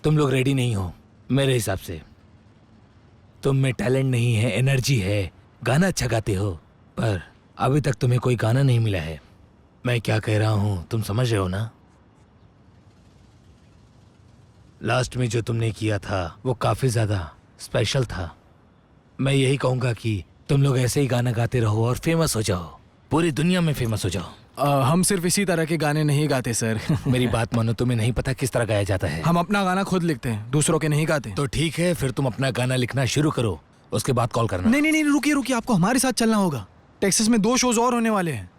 तुम लोग रेडी नहीं हो मेरे हिसाब से। तुम में टैलेंट नहीं है, एनर्जी है, गाना अच्छा गाते हो, पर अभी तक तुम्हें कोई गाना नहीं मिला है। मैं क्या कह रहा हूं तुम समझ रहे हो ना? लास्ट में जो तुमने किया था वो काफी ज्यादा स्पेशल था। मैं यही कहूंगा कि तुम लोग ऐसे ही गाना गाते रहो और फेमस हो जाओ, पूरी दुनिया में फेमस हो जाओ। हम सिर्फ इसी तरह के गाने नहीं गाते सर। मेरी बात मानो, तुम्हें नहीं पता किस तरह गाया जाता है। हम अपना गाना खुद लिखते हैं, दूसरों के नहीं गाते। तो ठीक है, फिर तुम अपना गाना लिखना शुरू करो, उसके बाद कॉल करना। नहीं नहीं नहीं, रुकिए, आपको हमारे साथ चलना होगा। टेक्सास में 2 शोज और होने वाले हैं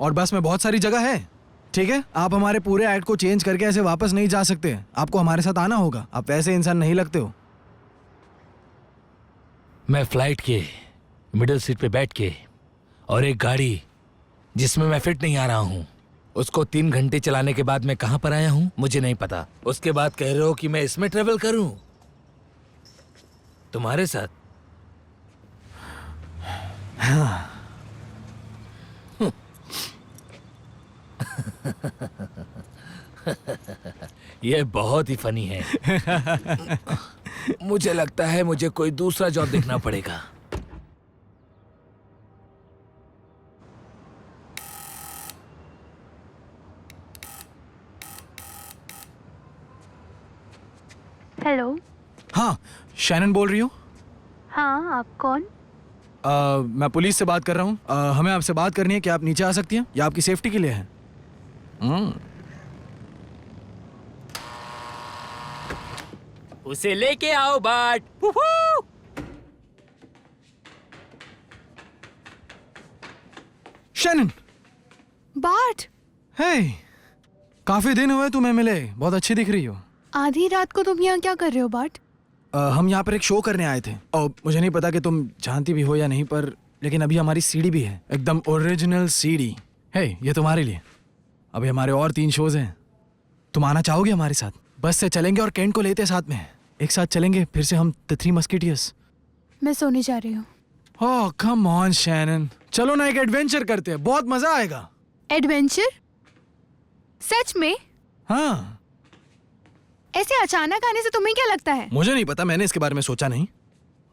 और बस में बहुत सारी जगह है। ठीक है, आप हमारे पूरे एक्ट को चेंज करके ऐसे वापस नहीं जा सकते। आपको हमारे साथ आना होगा। आप वैसे इंसान नहीं लगते हो। मैं फ्लाइट के मिडिल सीट पे बैठ के और एक गाड़ी जिसमें मैं फिट नहीं आ रहा हूँ उसको 3 घंटे चलाने के बाद मैं कहाँ पर आया हूँ मुझे नहीं पता। उसके बाद कह रहे हो कि मैं इसमें ट्रेवल करूँ तुम्हारे साथ। हाँ। ये बहुत ही फनी है। मुझे लगता है मुझे कोई दूसरा जॉब देखना पड़ेगा। हेलो। हाँ, शैनन बोल रही हो? हाँ, आप कौन? मैं पुलिस से बात कर रहा हूँ। हमें आपसे बात करनी है कि आप नीचे आ सकती हैं, या आपकी सेफ्टी के लिए है। उसे लेके आओ बाट। शैनन। बाट। हे, काफी दिन हुए तुम्हें मिले, बहुत अच्छी दिख रही हो। आधी रात को तुम यहाँ क्या कर रहे हो बाट? हम यहाँ पर एक शो करने आए थे और मुझे नहीं पता कि तुम जानती भी हो या नहीं, पर लेकिन अभी हमारी सीडी भी है, एकदम ओरिजिनल सीडी है। ये तुम्हारे लिए। अभी हमारे और 3 शोज हैं। तुम आना चाहोगे हमारे साथ? बस से चलेंगे और केंट को लेते साथ में, एक साथ चलेंगे फिर से हम द 3 मस्केटियर्स। मैं सोने जा रही हूँ। ओह कम ऑन शैनन, चलो ना एक एडवेंचर करते हैं, बहुत मजा आएगा। एडवेंचर? सच में? हाँ। ऐसे अचानक आने से तुम्हें क्या लगता है? मुझे नहीं पता, मैंने इसके बारे में सोचा नहीं।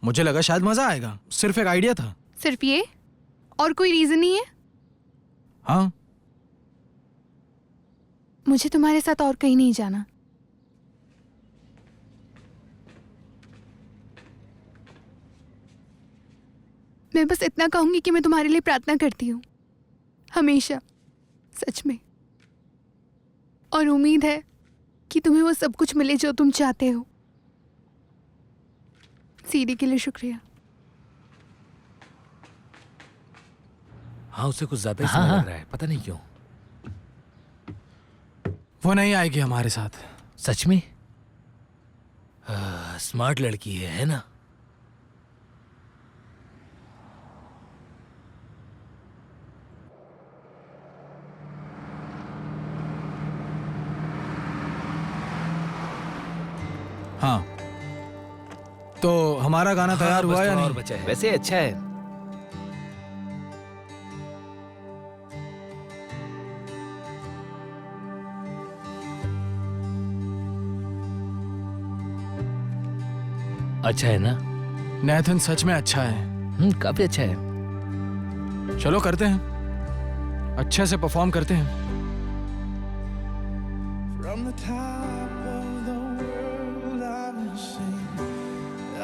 मुझे लगा शायद मजा आएगा, सिर्फ एक आइडिया था। सिर्फ ये? और कोई रीजन नहीं है? हाँ। मुझे तुम्हारे साथ और कहीं नहीं जाना। मैं बस इतना कहूंगी कि मैं तुम्हारे लिए प्रार्थना करती हूँ हमेशा, सच में। और उम्मीद है कि तुम्हें वो सब कुछ मिले जो तुम चाहते हो। सीडी के लिए शुक्रिया। हाँ, उसे कुछ ज्यादा ही हाँ, समय हाँ। लग रहा है, पता नहीं क्यों। वो नहीं आएगी हमारे साथ। सच में? स्मार्ट लड़की है ना? हाँ, तो हमारा गाना तैयार हाँ, बस हुआ या थोड़ा और नहीं? बचा है। वैसे अच्छा है। अच्छा है ना? नैथन सच में अच्छा है। काफी अच्छा है। चलो करते हैं, अच्छे से परफॉर्म करते हैं। From the top of the world I will sing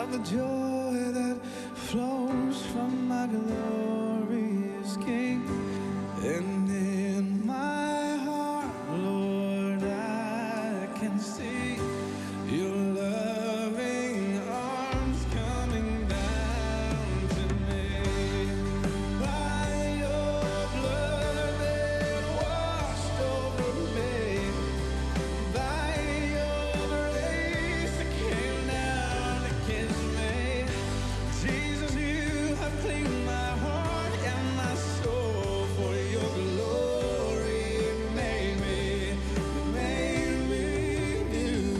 of the joy that flows from my glorious King. And in my heart, Lord, I can see your loving arms coming down to me. By your blood that washed over me, by your grace that came down to kiss me. Jesus, you have cleaned my heart and my soul for your glory. You made me beautiful.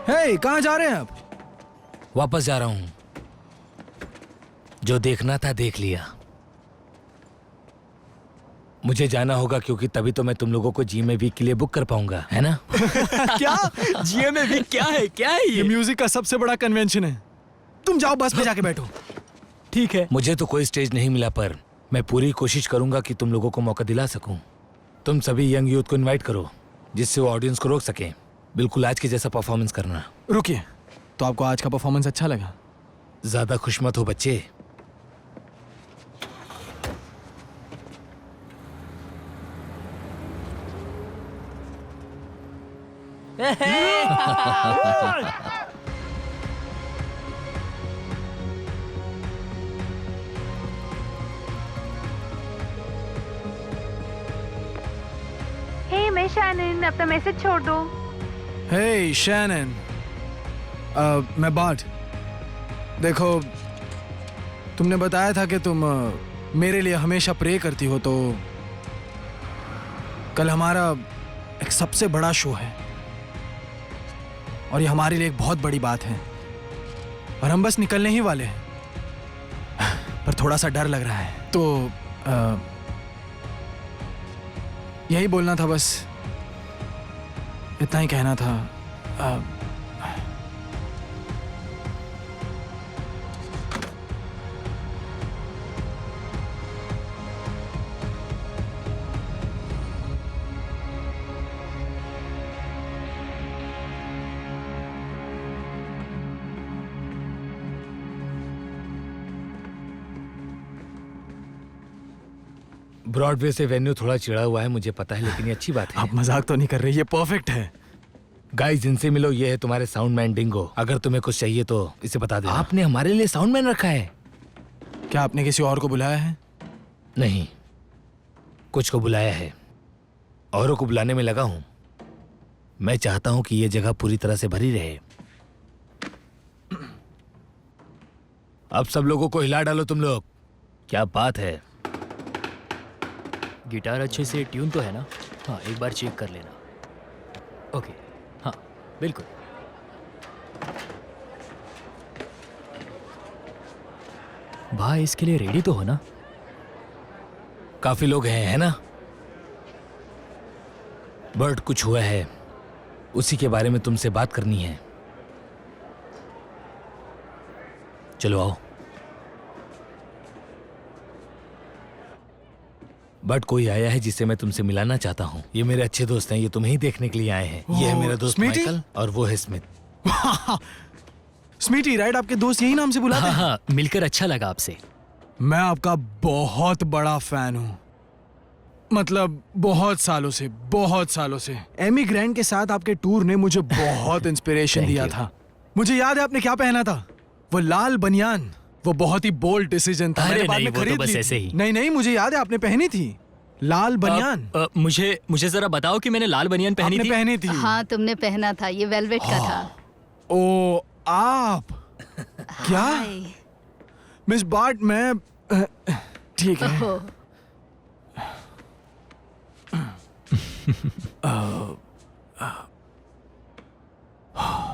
हे, कहाँ जा रहे हैं आप? वापस जा रहा हूँ। जो देखना था देख लिया। मुझे जाना होगा क्योंकि तभी तो मैं तुम लोगों को GMA वीक के लिए बुक कर पाऊंगा, है ना? क्या? GMA वीक क्या है? क्या है ये म्यूजिक का सबसे बड़ा कन्वेंशन है। तुम जाओ बस में जाके बैठो। ठीक है। मुझे तो कोई स्टेज नहीं मिला पर मैं पूरी कोशिश करूंगा कि तुम लोगों को मौका दिला सकूं। तुम सभी यंग यूथ को इनवाइट करो जिससे वो ऑडियंस को रोक सके। बिल्कुल आज के जैसा परफॉर्मेंस करना। रुकिए, तो आपको आज का परफॉर्मेंस अच्छा लगा? ज्यादा खुश मत हो बच्चे। हे मैं शैनन, अपना मैसेज छोड़ दो। हे शैनन, मैं बाट। देखो, तुमने बताया था कि तुम मेरे लिए हमेशा प्रे करती हो, तो कल हमारा एक सबसे बड़ा शो है और ये हमारे लिए एक बहुत बड़ी बात है और हम बस निकलने ही वाले हैं, पर थोड़ा सा डर लग रहा है। तो यही बोलना था, बस इतना ही कहना था। ब्रॉडवे से वेन्यू थोड़ा चिढ़ा हुआ है, मुझे पता है, लेकिन ये अच्छी बात है। आप मजाक तो नहीं कर रहे? ये परफेक्ट है। गाइस, जिनसे मिलो, ये है तुम्हारे साउंड मैन डिंगो। अगर तुम्हें कुछ चाहिए तो इसे बता देना। आपने हमारे लिए साउंड मैन रखा है? क्या आपने किसी और को बुलाया है? नहीं, कुछ को बुलाया है, औरों को बुलाने में लगा हूं। मैं चाहता हूं कि ये जगह पूरी तरह से भरी रहे। अब सब लोगों को हिला डालो तुम लोग। क्या बात है? गिटार अच्छे से ट्यून तो है ना? हाँ, एक बार चेक कर लेना। ओके, हाँ बिल्कुल। भाई इसके लिए रेडी तो हो ना? काफी लोग हैं, है ना? बट कुछ हुआ है, उसी के बारे में तुमसे बात करनी है। चलो आओ। बट कोई आया है जिसे मैं तुमसे मिलाना चाहता हूँ। ये मेरे अच्छे दोस्त हैं, ये तुम्हें ही देखने के लिए आए हैं। ये है मेरा दोस्त स्मीटी? माइकल और वो है स्मिथ। स्मीटी, राइट? आपके दोस्त यही नाम से बुलाते हाँ हैं? हाँ, मिलकर अच्छा लगा आपसे। मैं आपका बहुत बड़ा फैन हूँ, मतलब बहुत सालों से। एमी ग्रैंड के साथ आपके टूर ने मुझे बहुत इंस्पिरेशन दिया था। मुझे याद है आपने क्या पहना था, वो लाल बनियान। वो बहुत ही बोल्ड डिसीजन था। अरे मैंने बाद नहीं, में वो तो खरीद बस ली ऐसे थी। ही। नहीं, मुझे याद है आपने पहनी थी लाल बनियान। मुझे जरा बताओ कि मैंने लाल बनियान पहनी आपने थी? पहनी थी? हाँ, तुमने पहना था, ये वेलवेट का था। ओ, आप क्या? हाय। मिस बाट मैं ठीक है। ओहो,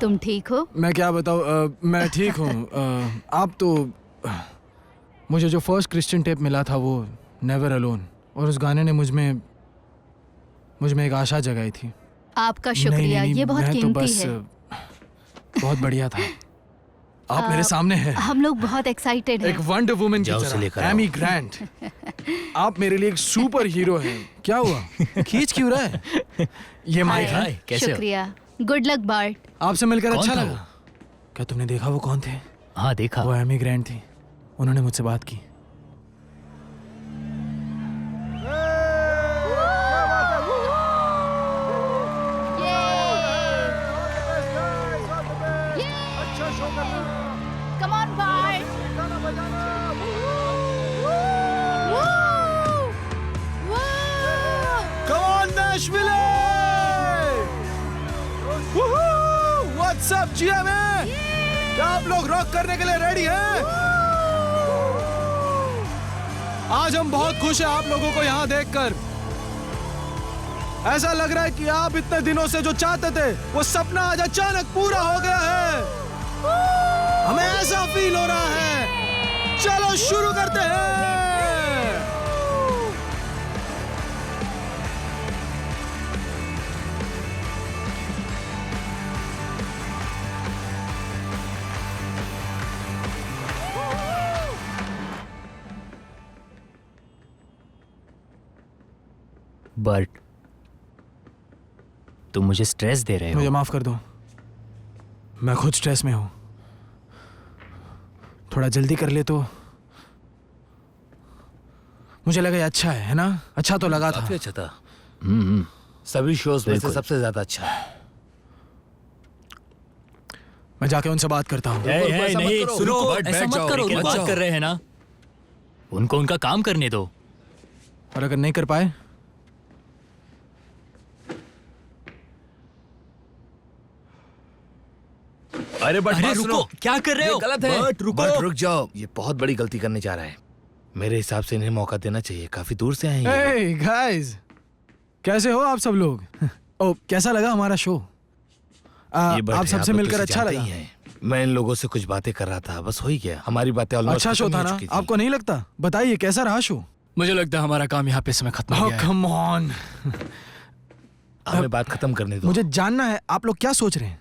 तुम ठीक हो? मैं क्या बताऊँ, मैं ठीक हूँ। आप तो मुझे जो फर्स्ट क्रिश्चियन टेप मिला था वो नेवर अलोन, और उस गाने ने मुझ में एक आशा जगाई थी। आपका शुक्रिया, ये बहुत मैं तो कीमती बस है। बहुत बढ़िया था। आप मेरे सामने हैं, हम लोग बहुत एक्साइटेड एक हैं। वंडर वुमन की जाओ उसे तरह, लेकर आओ। Amy Grant. आप मेरे लिए एक सुपर हीरो हैं। क्या हुआ, खींच क्यों रहा है? ये माइक है। हाय, कैसे हो? शुक्रिया, गुड लक बार्ट। आपसे मिलकर कौन अच्छा था लगा। क्या तुमने देखा वो कौन थे? हाँ देखा। वो एमी ग्रांट थी, उन्होंने मुझसे बात की। Come on, Bart. Come on, Nashville! Woohoo! What's up, GMA? क्या आप लोग रॉक करने के लिए रेडी हैं? आज हम बहुत खुश हैं आप लोगों को यहाँ देखकर। ऐसा लग रहा है कि आप इतने दिनों से जो चाहते थे वो सपना आज अचानक पूरा हो गया है। हमें ऐसा फील हो रहा है। चलो शुरू करते हैं। बर्ट, तुम मुझे स्ट्रेस दे रहे मुझे हो। माफ कर दो, मैं खुद स्ट्रेस में हूँ। थोड़ा जल्दी कर ले तो। मुझे लगा ये अच्छा है ना? अच्छा तो लगा था। काफी अच्छा था। सभी शोज में से बिल्कुल। सबसे ज्यादा अच्छा। मैं जाके उनसे बात करता हूँ। नहीं, सुनो, बर्ट, ऐसा बैठ मत जाओ, करो। लेकिन बात जाओ। कर रहे हैं ना, उनको उनका काम करने दो। और अगर नहीं कर पाए? अरे बट अरे बात रुको, सुनो, क्या कर रहे ये हो? गलत है। बट रुको। बट रुक जाओ, ये बहुत बड़ी गलती करने जा रहा है। मेरे हिसाब से इन्हें मौका देना चाहिए, काफी दूर से आए हैं ये। Hey guys, कैसे हो आप सब लोग? ओ, कैसा लगा हमारा शो? ये बट आप है, सबसे लोग मिलकर तो अच्छा जानते लगा। ही हैं। मैं इन लोगों से कुछ बातें कर रहा था, बस हो ही गया। हमारी बातें ऑलमोस्ट अच्छा शो था ना? आपको नहीं लगता? बताइए कैसा रहा शो? मुझे लगता है हमारा काम यहाँ पे समय खत्म हो Oh गया है। come on, हमें बात खत्म करने दो। मुझे जानना है आप लोग क्या सोच रहे हैं।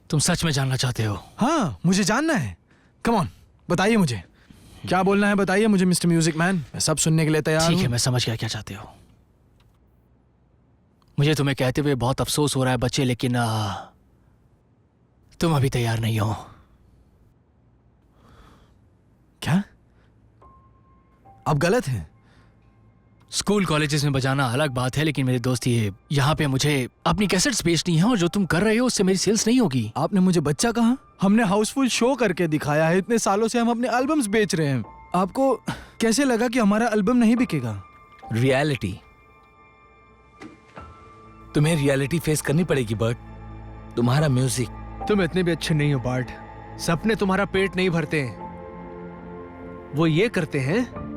तुम सच में जानना चाहते हो? हाँ, मुझे जानना है। कम ऑन, बताइए मुझे क्या बोलना है। बताइए मुझे मिस्टर म्यूजिक मैन, मैं सब सुनने के लिए तैयार ठीक है, हूँ। मैं समझ गया क्या चाहते हो। मुझे तुम्हें कहते हुए बहुत अफसोस हो रहा है बच्चे, लेकिन तुम अभी तैयार नहीं हो। क्या? आप गलत हैं। स्कूल कॉलेजेस में बजाना अलग बात है, लेकिन मेरे दोस्त ये यहाँ पे मुझे अपनी कैसेट्स बेचनी है, और जो तुम कर रहे हो उससे मेरी सेल्स नहीं होगी। आपने मुझे बच्चा कहा? हमने हाउसफुल शो करके दिखाया है। इतने सालों से हम अपने एल्बम्स बेच रहे हैं। आपको कैसे लगा कि हमारा एल्बम नहीं बिकेगा? रियलिटी, तुम्हें रियलिटी फेस करनी पड़ेगी बट। तुम्हारा म्यूजिक, तुम इतने भी अच्छे नहीं हो बार्ट। सपने तुम्हारा पेट नहीं भरते हैं, वो ये करते हैं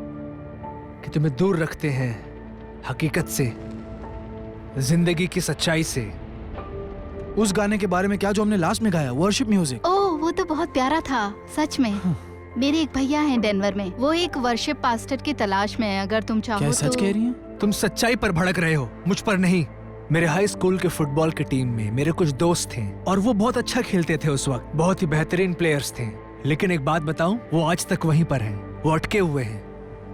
कि तुम्हें दूर रखते हैं हकीकत से, जिंदगी की सच्चाई से। उस गाने के बारे में क्या जो हमने लास्ट में गाया, वर्शिप म्यूजिक? ओह, वो तो बहुत प्यारा था, सच में। मेरे एक भैया हैं डेनवर में, वो एक वर्शिप पास्टर की तलाश में है। अगर तुम चाहो क्या तो। सच कह रही हैं? तुम सच्चाई पर भड़क रहे हो, मुझ पर नहीं। मेरे हाई स्कूल के फुटबॉल की टीम में मेरे कुछ दोस्त थे और वो बहुत अच्छा खेलते थे उस वक्त, बहुत ही बेहतरीन प्लेयर्स थे। लेकिन एक बात बताऊं, वो आज तक वहीं पर हैं, वो अटके हुए हैं,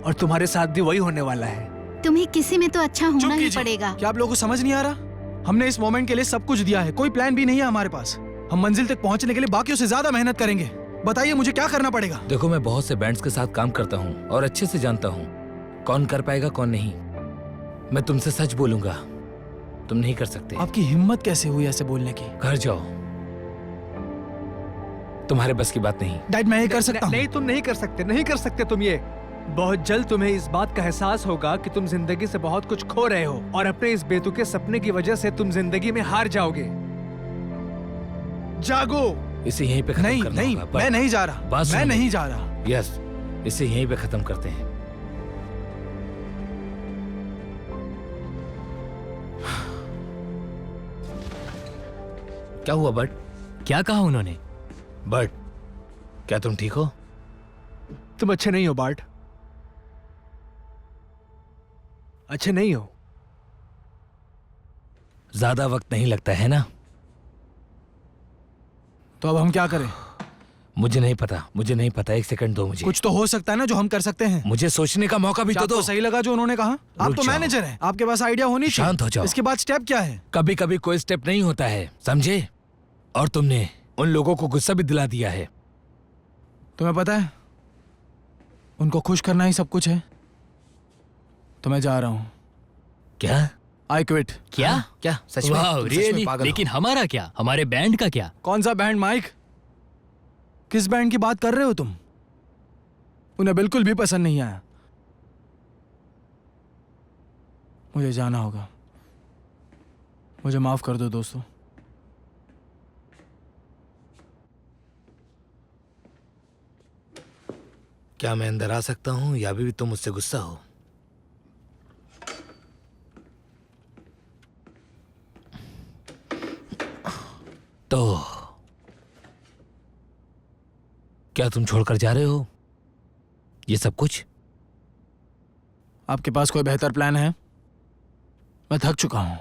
और तुम्हारे साथ भी वही होने वाला है। तुम्हें किसी में तो अच्छा चुप होना ही कीजिए। पड़ेगा। क्या आप लोगों को समझ नहीं आ रहा? हमने इस मोमेंट के लिए सब कुछ दिया है, कोई प्लान भी नहीं है हमारे पास। हम मंजिल तक पहुंचने के लिए बाकियों से ज्यादा मेहनत करेंगे। बताइए मुझे क्या करना पड़ेगा? देखो मैं बहुत से बैंड्स के साथ काम करता हूँ और अच्छे से जानता हूँ कौन कर पाएगा कौन नहीं। मैं तुमसे सच बोलूंगा, तुम नहीं कर सकते। आपकी हिम्मत कैसे हुई ऐसे बोलने की? घर जाओ, तुम्हारे बस की बात नहीं। डैड मैं ये कर सकता हूँ। नहीं, तुम नहीं कर सकते, नहीं कर सकते तुम ये। बहुत जल्द तुम्हें इस बात का एहसास होगा कि तुम जिंदगी से बहुत कुछ खो रहे हो और अपने इस बेतुके सपने की वजह से तुम जिंदगी में हार जाओगे। जागो। इसे यहीं पे खत्म नहीं करना नहीं, होगा, मैं नहीं जा रहा, बात सुनो मैं मेरी। नहीं जा रहा। यस, इसे यहीं पे खत्म करते हैं। क्या हुआ बट? क्या कहा उन्होंने? बट क्या तुम ठीक हो? तुम अच्छे नहीं हो बार्ट, अच्छे नहीं हो। ज्यादा वक्त नहीं लगता है ना? तो अब हम क्या करें? मुझे नहीं पता, एक सेकंड दो मुझे। कुछ तो हो सकता है ना जो हम कर सकते हैं। मुझे सोचने का मौका भी क्या तो दो। आपको सही लगा जो उन्होंने कहा? आप रुक तो जाओ। मैनेजर हैं, आपके पास आइडिया होनी चाहिए। शांत हो जाओ। इसके बाद स्टेप क्या है? कभी कभी कोई स्टेप नहीं होता है, समझे? और तुमने उन लोगों को गुस्सा भी दिला दिया है। तुम्हें पता है उनको खुश करना ही सब कुछ है। तो मैं जा रहा हूं। क्या? I quit. क्या? क्या सच में? वाह, तुम सच में रियली? पागल हो। लेकिन हमारा क्या, हमारे बैंड का क्या? कौन सा बैंड माइक? किस बैंड की बात कर रहे हो तुम? उन्हें बिल्कुल भी पसंद नहीं आया। मुझे जाना होगा, मुझे माफ कर दो दोस्तों। क्या मैं अंदर आ सकता हूं या अभी भी तुम मुझसे गुस्सा हो? तो क्या तुम छोड़कर जा रहे हो ये सब कुछ? आपके पास कोई बेहतर प्लान है? मैं थक चुका हूं,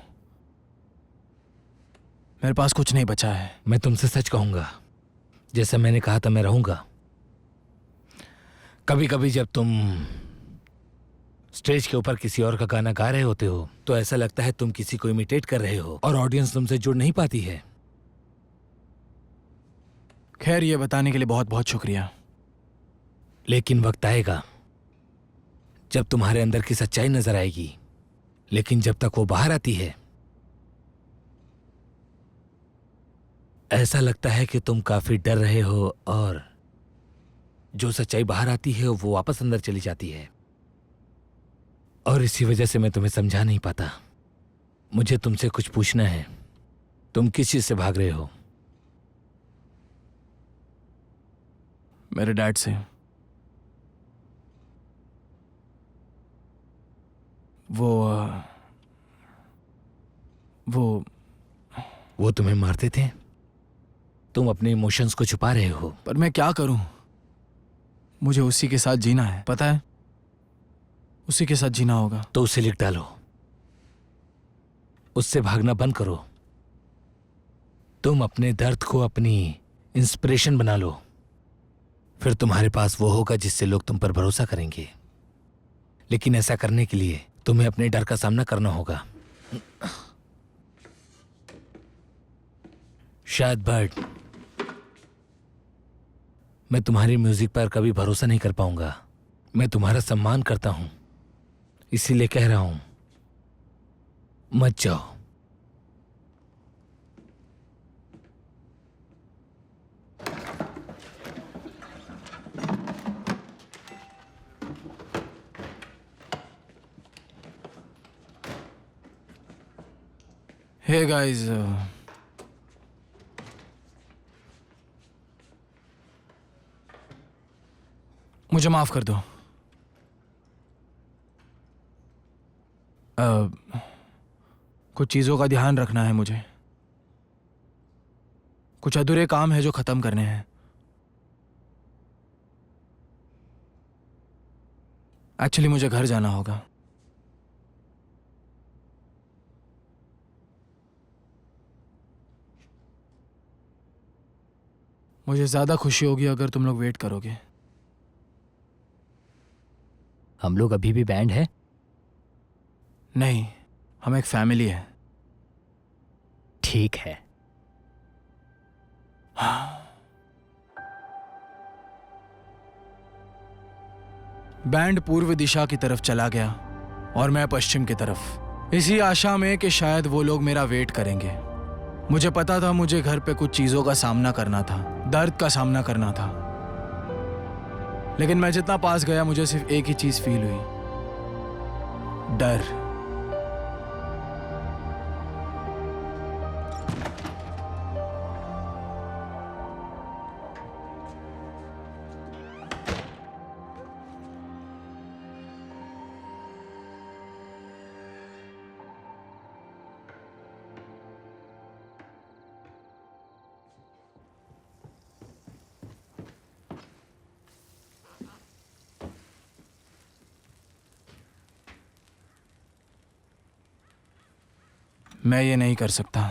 मेरे पास कुछ नहीं बचा है। मैं तुमसे सच कहूंगा, जैसा मैंने कहा था मैं रहूंगा। कभी कभी जब तुम स्टेज के ऊपर किसी और का गाना गा रहे होते हो तो ऐसा लगता है तुम किसी को इमिटेट कर रहे हो और ऑडियंस तुमसे जुड़ नहीं पाती है। खैर, ये बताने के लिए बहुत बहुत शुक्रिया। लेकिन वक्त आएगा जब तुम्हारे अंदर की सच्चाई नजर आएगी, लेकिन जब तक वो बाहर आती है ऐसा लगता है कि तुम काफी डर रहे हो और जो सच्चाई बाहर आती है वो वापस अंदर चली जाती है। और इसी वजह से मैं तुम्हें समझा नहीं पाता। मुझे तुमसे कुछ पूछना है, तुम किस चीज से भाग रहे हो? मेरे डैड से। वो तुम्हें मारते थे, तुम अपने इमोशंस को छुपा रहे हो। पर मैं क्या करूं? मुझे उसी के साथ जीना है, पता है? उसी के साथ जीना होगा। तो उसे लिख डालो, उससे भागना बंद करो। तुम अपने दर्द को अपनी इंस्पिरेशन बना लो, फिर तुम्हारे पास वो होगा जिससे लोग तुम पर भरोसा करेंगे। लेकिन ऐसा करने के लिए तुम्हें अपने डर का सामना करना होगा। शायद बर्ड, मैं तुम्हारी म्यूजिक पर कभी भरोसा नहीं कर पाऊंगा। मैं तुम्हारा सम्मान करता हूं, इसीलिए कह रहा हूं मत जाओ। हे गाइस, मुझे माफ कर दो। कुछ चीजों का ध्यान रखना है मुझे, कुछ अधूरे काम है जो खत्म करने हैं। एक्चुअली मुझे घर जाना होगा। मुझे ज्यादा खुशी होगी अगर तुम लोग वेट करोगे। हम लोग अभी भी बैंड है? नहीं, हम एक फैमिली है। ठीक है। बैंड पूर्व दिशा की तरफ चला गया और मैं पश्चिम की तरफ, इसी आशा में कि शायद वो लोग मेरा वेट करेंगे। मुझे पता था मुझे घर पे कुछ चीजों का सामना करना था, दर्द का सामना करना था। लेकिन मैं जितना पास गया मुझे सिर्फ एक ही चीज फील हुई, डर। मैं ये नहीं कर सकता।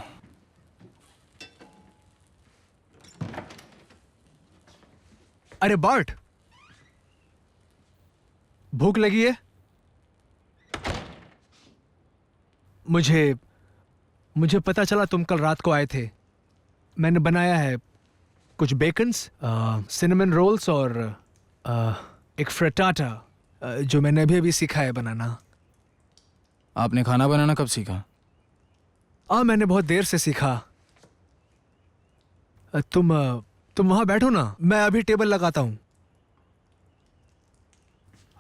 अरे बार्ट, भूख लगी है? मुझे पता चला तुम कल रात को आए थे। मैंने बनाया है कुछ बेकन्स, सिनेमन रोल्स और एक फ्रेटाटा जो मैंने अभी अभी सीखा है बनाना। आपने खाना बनाना कब सीखा? मैंने बहुत देर से सीखा। तुम वहां बैठो ना, मैं अभी टेबल लगाता हूं।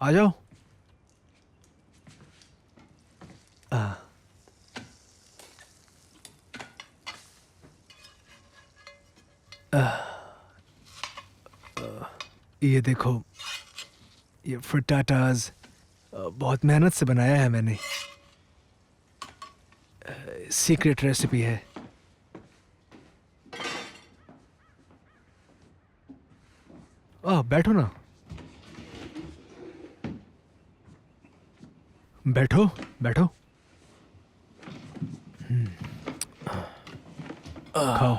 आ जाओ। ये देखो, ये फ्रिटाटास बहुत मेहनत से बनाया है मैंने। सीक्रेट रेसिपी है। बैठो ना, बैठो बैठो। खाओ।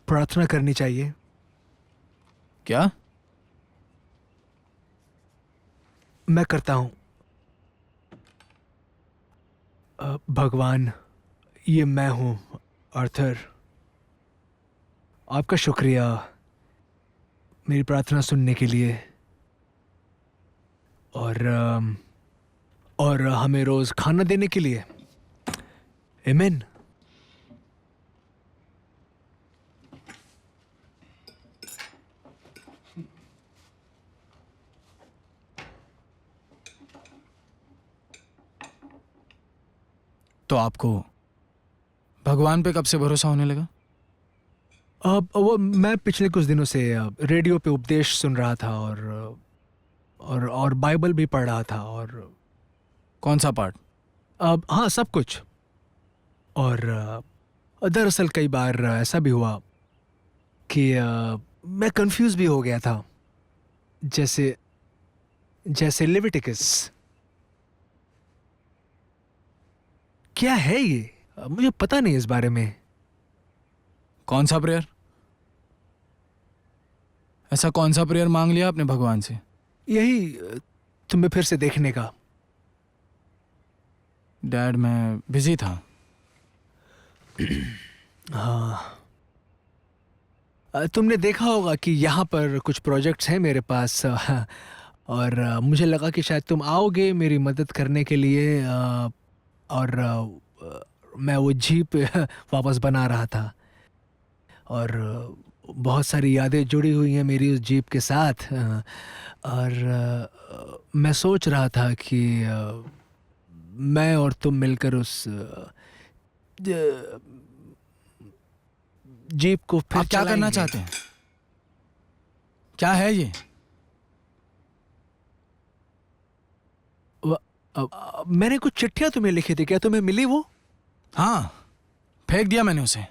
प्रार्थना करनी चाहिए। क्या? मैं करता हूं। भगवान, ये मैं हूं, आर्थर। आपका शुक्रिया मेरी प्रार्थना सुनने के लिए और हमें रोज खाना देने के लिए। आमीन। तो आपको भगवान पे कब से भरोसा होने लगा? वो मैं पिछले कुछ दिनों से रेडियो पे उपदेश सुन रहा था और बाइबल भी पढ़ रहा था। और कौन सा पार्ट? हाँ, सब कुछ। और दरअसल कई बार ऐसा भी हुआ कि मैं कंफ्यूज भी हो गया था, जैसे लेविटिकस। क्या है ये? मुझे पता नहीं इस बारे में। कौन सा प्रेयर? ऐसा कौन सा प्रेयर मांग लिया आपने भगवान से? यही तुम्हें फिर से देखने का। डैड, मैं बिजी था। हाँ, तुमने देखा होगा कि यहाँ पर कुछ प्रोजेक्ट्स हैं मेरे पास, और मुझे लगा कि शायद तुम आओगे मेरी मदद करने के लिए। और मैं वो जीप वापस बना रहा था और बहुत सारी यादें जुड़ी हुई हैं मेरी उस जीप के साथ। और मैं सोच रहा था कि मैं और तुम मिलकर उस जीप को फिर आप क्या करना चाहते हैं? क्या है ये? मैंने कुछ चिट्ठियां तुम्हें लिखी थी, क्या तुम्हें मिली वो? हाँ, फेंक दिया मैंने उसे।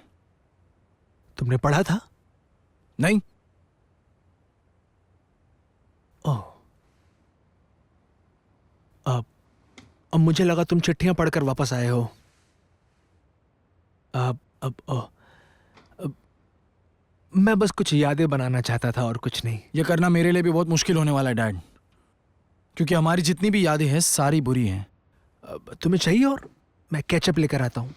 तुमने पढ़ा था? नहीं। ओह, अब मुझे लगा तुम चिट्ठियां पढ़कर वापस आए हो। अब मैं बस कुछ यादें बनाना चाहता था और कुछ नहीं। ये करना मेरे लिए भी बहुत मुश्किल होने वाला है डैड, क्योंकि हमारी जितनी भी यादें हैं सारी बुरी हैं। तुम्हें चाहिए? और मैं केचप लेकर आता हूं।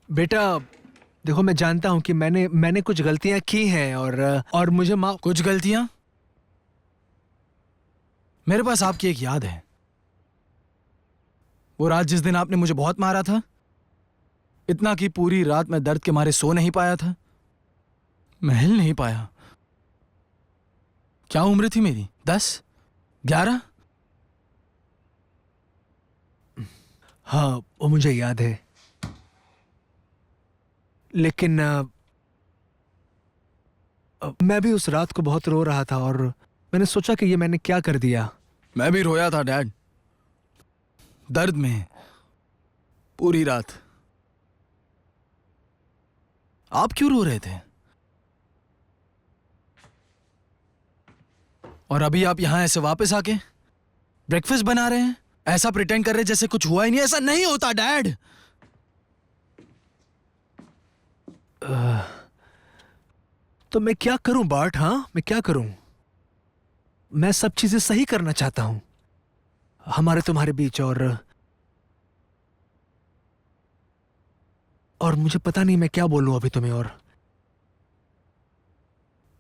बेटा देखो, मैं जानता हूं कि मैंने कुछ गलतियां की हैं और मुझे माफ। कुछ गलतियां? मेरे पास आपकी एक याद है, वो रात जिस दिन आपने मुझे बहुत मारा था, इतना कि पूरी रात मैं दर्द के मारे सो नहीं पाया था, मैं हिल नहीं पाया। क्या उम्र थी मेरी, 10, 11? हाँ, वो मुझे याद है, लेकिन मैं भी उस रात को बहुत रो रहा था और मैंने सोचा कि ये मैंने क्या कर दिया। मैं भी रोया था डैड, दर्द में पूरी रात। आप क्यों रो रहे थे? और अभी आप यहां ऐसे वापस आके ब्रेकफास्ट बना रहे हैं, ऐसा प्रिटेंड कर रहे हैं जैसे कुछ हुआ ही नहीं। ऐसा नहीं होता डैड। तो मैं क्या करूं बार्ट? हाँ, मैं क्या करूं? मैं सब चीजें सही करना चाहता हूं हमारे तुम्हारे बीच, और मुझे पता नहीं मैं क्या बोलूं अभी तुम्हें। और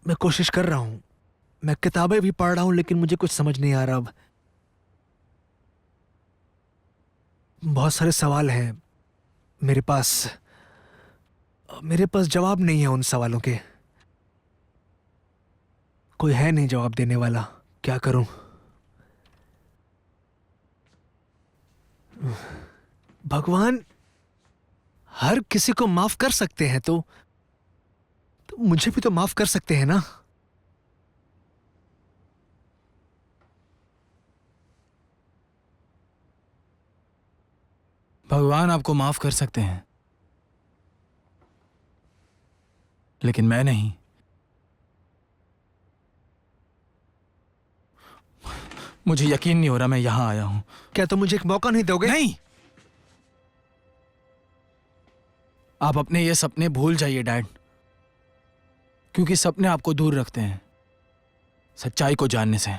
मैं कोशिश कर रहा हूं, मैं किताबें भी पढ़ रहा हूं, लेकिन मुझे कुछ समझ नहीं आ रहा। अब बहुत सारे सवाल हैं मेरे पास जवाब नहीं है उन सवालों के। कोई है नहीं जवाब देने वाला। क्या करूं? भगवान हर किसी को माफ कर सकते हैं, तो मुझे भी तो माफ कर सकते हैं ना? भगवान आपको माफ कर सकते हैं, लेकिन मैं नहीं। मुझे यकीन नहीं हो रहा मैं यहां आया हूं। क्या तुम मुझे एक मौका नहीं दोगे? नहीं, आप अपने ये सपने भूल जाइए डैड, क्योंकि सपने आपको दूर रखते हैं सच्चाई को जानने से।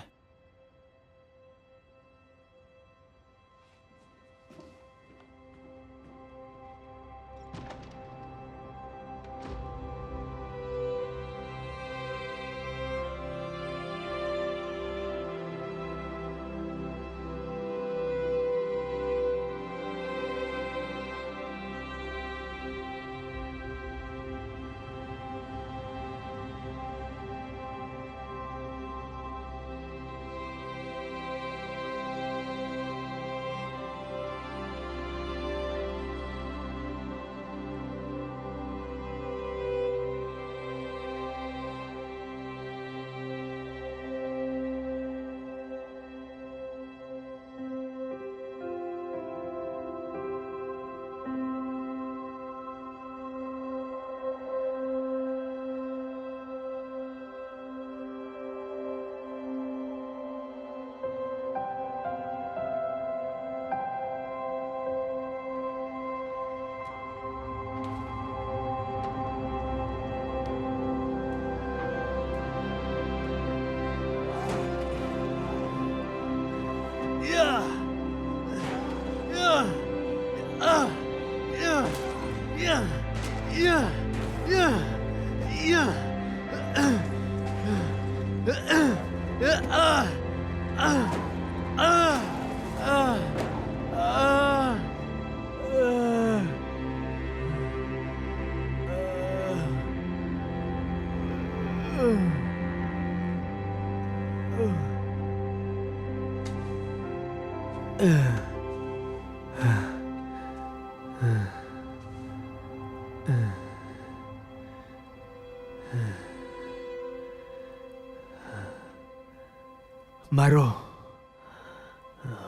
मारो,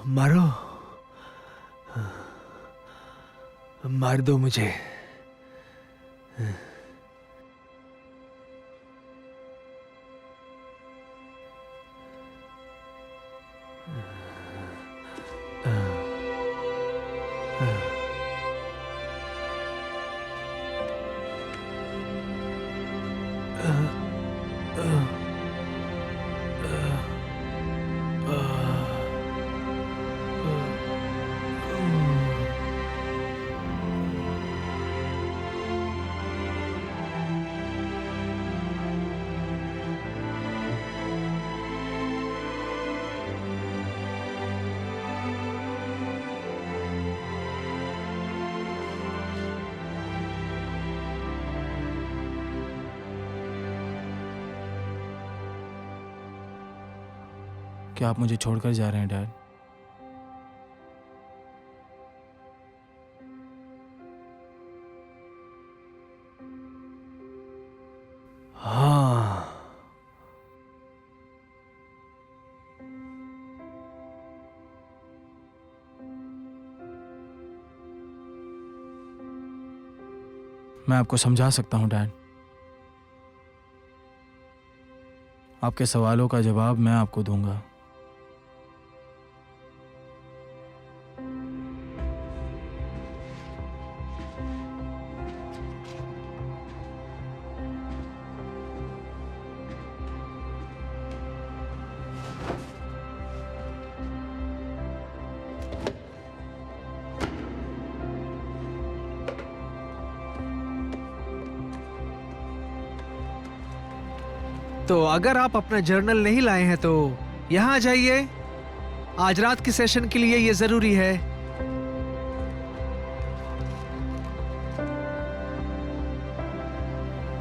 मारो, मार दो मुझे। कि आप मुझे छोड़कर जा रहे हैं डैड। हाँ, मैं आपको समझा सकता हूँ डैड। आपके सवालों का जवाब मैं आपको दूंगा। तो अगर आप अपना जर्नल नहीं लाए हैं तो यहाँ आ जाइए। आज रात के सेशन के लिए ये जरूरी है।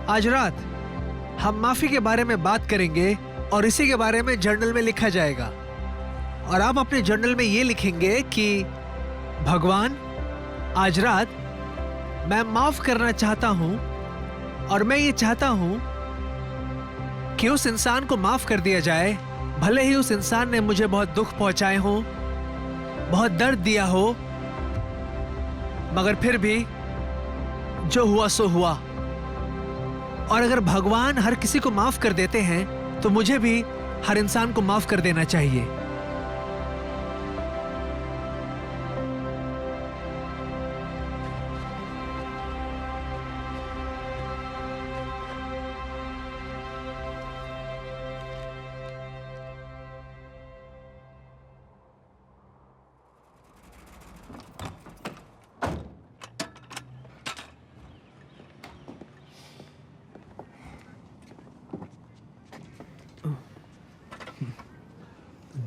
आज रात हम माफी के बारे में बात करेंगे और इसी के बारे में जर्नल में लिखा जाएगा। और आप अपने जर्नल में ये लिखेंगे कि भगवान, आज रात मैं माफ करना चाहता हूं और मैं ये चाहता हूं कि उस इंसान को माफ कर दिया जाए, भले ही उस इंसान ने मुझे बहुत दुख पहुंचाए हो, बहुत दर्द दिया हो, मगर फिर भी जो हुआ सो हुआ। और अगर भगवान हर किसी को माफ कर देते हैं तो मुझे भी हर इंसान को माफ कर देना चाहिए।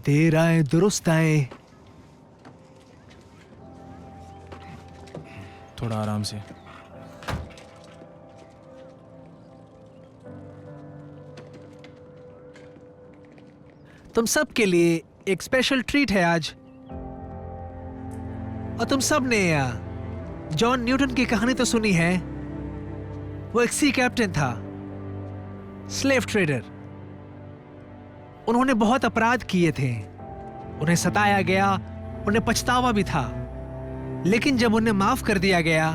देर आए दुरुस्त आए। थोड़ा आराम से। तुम सब के लिए एक स्पेशल ट्रीट है आज। और तुम सब ने जॉन न्यूटन की कहानी तो सुनी है। वो एक सी कैप्टन था, स्लेव ट्रेडर। उन्होंने बहुत अपराध किए थे, उन्हें सताया गया, उन्हें पछतावा भी था। लेकिन जब उन्हें माफ कर दिया गया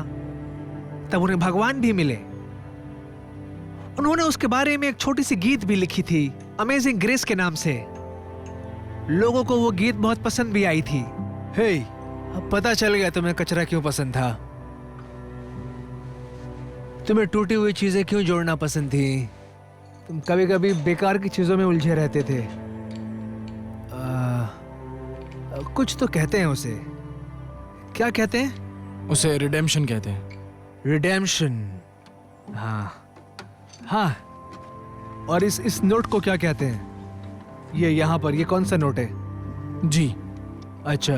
तब उन्हें भगवान भी मिले। उन्होंने उसके बारे में एक छोटी सी गीत भी लिखी थी, अमेजिंग ग्रेस के नाम से। लोगों को वो गीत बहुत पसंद भी आई थी। हे, अब पता चल गया तुम्हें कचरा क्यों पसंद था। तुम्हें टूटी हुई चीजें क्यों जोड़ना पसंद थी। तुम कभी कभी बेकार की चीजों में उलझे रहते थे। कुछ तो कहते हैं उसे, क्या कहते हैं? उसे रिडेम्पशन कहते हैं। रिडेम्पशन, हाँ हाँ। और इस नोट को क्या कहते हैं? ये यहाँ पर, ये कौन सा नोट है? जी। अच्छा,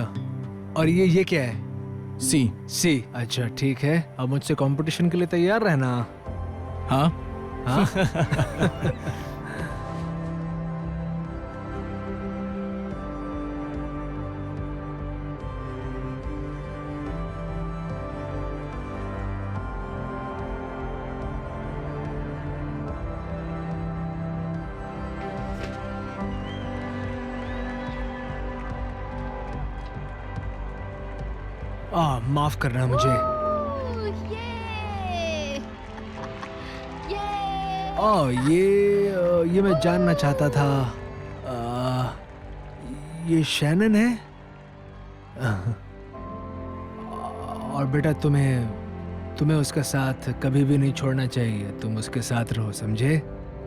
और ये क्या है? सी। अच्छा ठीक है। अब मुझसे कंपटीशन के लिए तैयार रहना। हाँ हाँ। माफ करना मुझे। ये मैं जानना चाहता था। ये शैनन है? और बेटा तुम्हें उसका साथ कभी भी नहीं छोड़ना चाहिए। तुम उसके साथ रहो, समझे?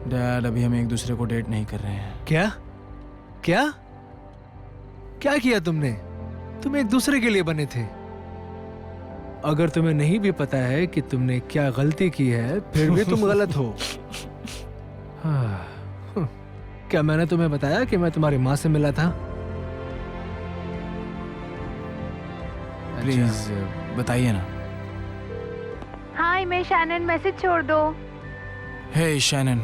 डैड, अभी हम एक दूसरे को डेट नहीं कर रहे हैं। क्या क्या क्या किया तुमने? तुम एक दूसरे के लिए बने थे। अगर तुम्हें नहीं भी पता है कि तुमने क्या गलती की है, फिर भी तुम गलत हो। क्या मैंने तुम्हें बताया कि मैं तुम्हारी माँ से मिला था? प्लीज बताइए ना। हाय, मैं शैनन, मैसेज छोड़ दो। हे शैनन,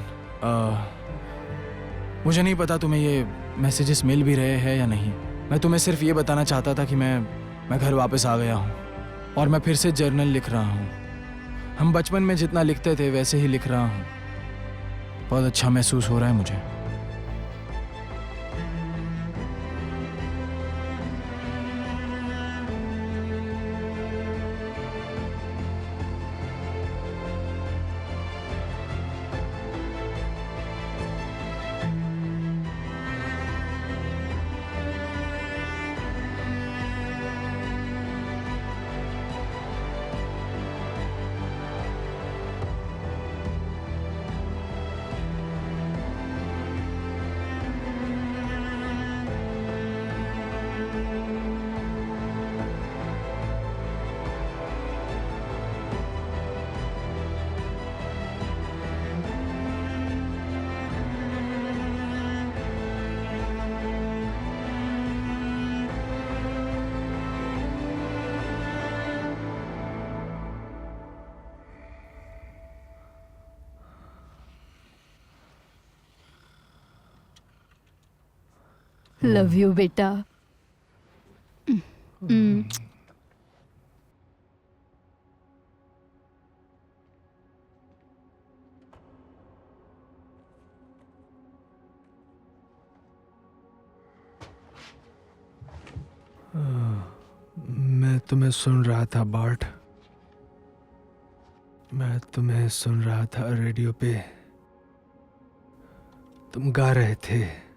मुझे नहीं पता तुम्हें ये मैसेजेस मिल भी रहे हैं या नहीं। मैं तुम्हें सिर्फ ये बताना चाहता था कि मैं घर वापस आ गया हूँ और मैं फिर से जर्नल लिख रहा हूँ। हम बचपन में जितना लिखते थे वैसे ही लिख रहा हूँ। बहुत अच्छा महसूस हो रहा है मुझे। लव यू बेटा। मैं तुम्हें सुन रहा था बार्ट। मैं तुम्हें सुन रहा था रेडियो पे। तुम गा रहे थे।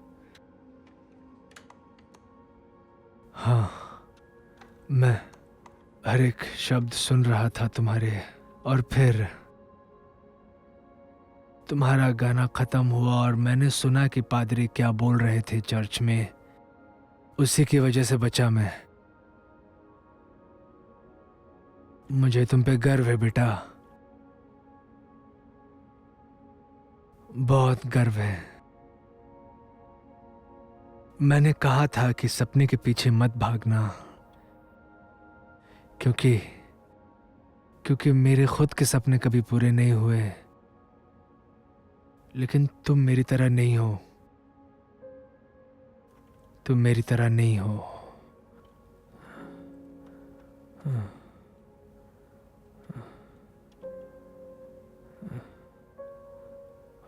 हाँ, मैं हर एक शब्द सुन रहा था तुम्हारे। और फिर तुम्हारा गाना खत्म हुआ और मैंने सुना कि पादरी क्या बोल रहे थे चर्च में। उसी की वजह से बचा मैं। मुझे तुम पे गर्व है बेटा, बहुत गर्व है। मैंने कहा था कि सपने के पीछे मत भागना, क्योंकि मेरे खुद के सपने कभी पूरे नहीं हुए। लेकिन तुम मेरी तरह नहीं हो। तुम मेरी तरह नहीं हो।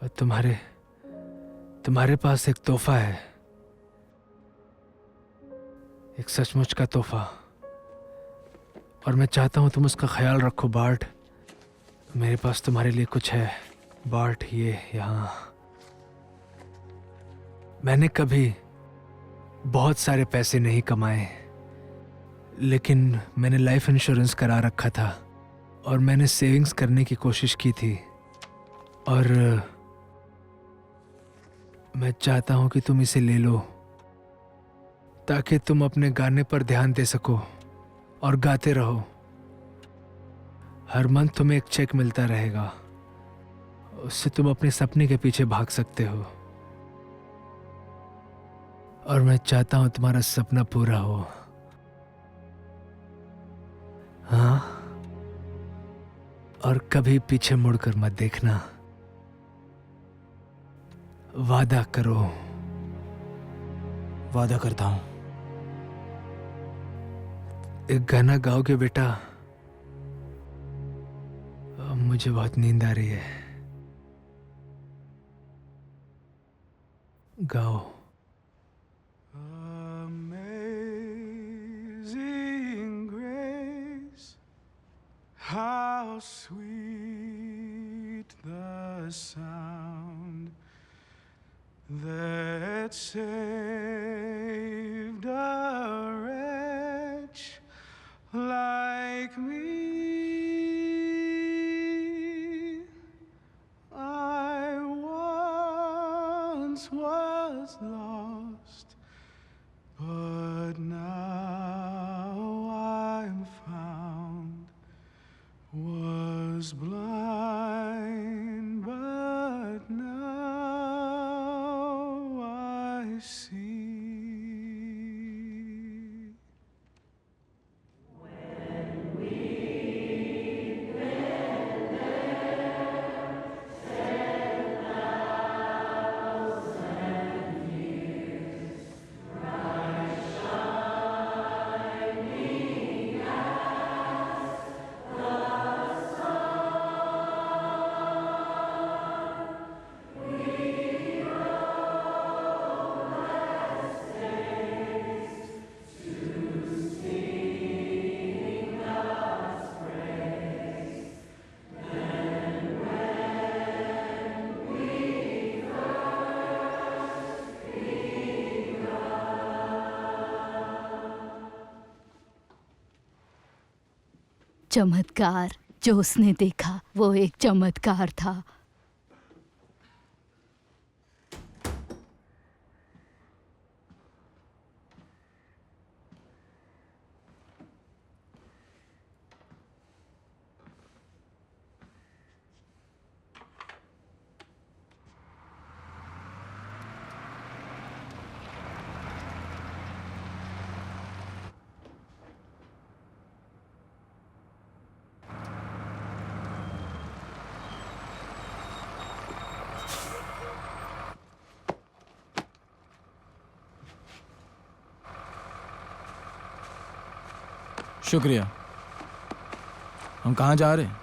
और तुम्हारे पास एक तोहफा है, एक सचमुच का तोहफा। और मैं चाहता हूं तुम उसका ख्याल रखो बार्ट। मेरे पास तुम्हारे लिए कुछ है बार्ट, ये यहां। मैंने कभी बहुत सारे पैसे नहीं कमाए, लेकिन मैंने लाइफ इंश्योरेंस करा रखा था और मैंने सेविंग्स करने की कोशिश की थी। और मैं चाहता हूं कि तुम इसे ले लो ताकि तुम अपने गाने पर ध्यान दे सको और गाते रहो। हर मंथ तुम्हें एक चेक मिलता रहेगा, उससे तुम अपने सपने के पीछे भाग सकते हो। और मैं चाहता हूं तुम्हारा सपना पूरा हो। हाँ, और कभी पीछे मुड़कर मत देखना। वादा करो। वादा करता हूं। एक गाना गाओगे बेटा? अब मुझे बहुत नींद आ रही है। गाओ। Amazing grace, how sweet the sound that saved a wretch like me. I once was lost, but now I'm found. Was blind, but now I see. चमत्कार जो उसने देखा वो एक चमत्कार था। शुक्रिया। हम कहाँ जा रहे हैं?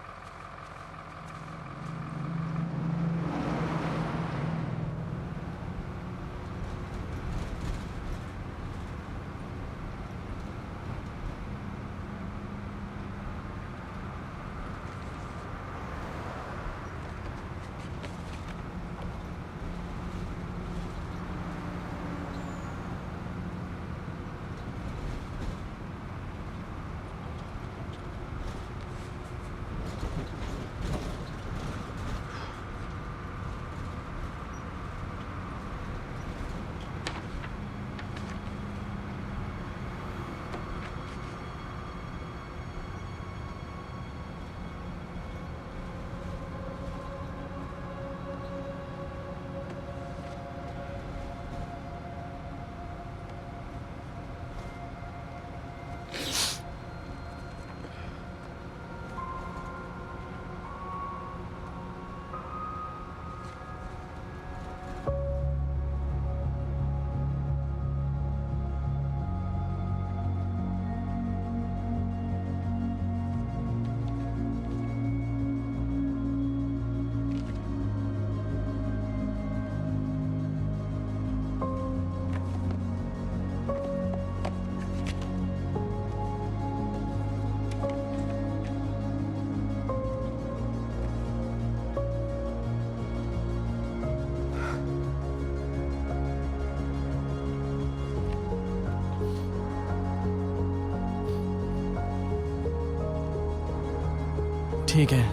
ठीक है,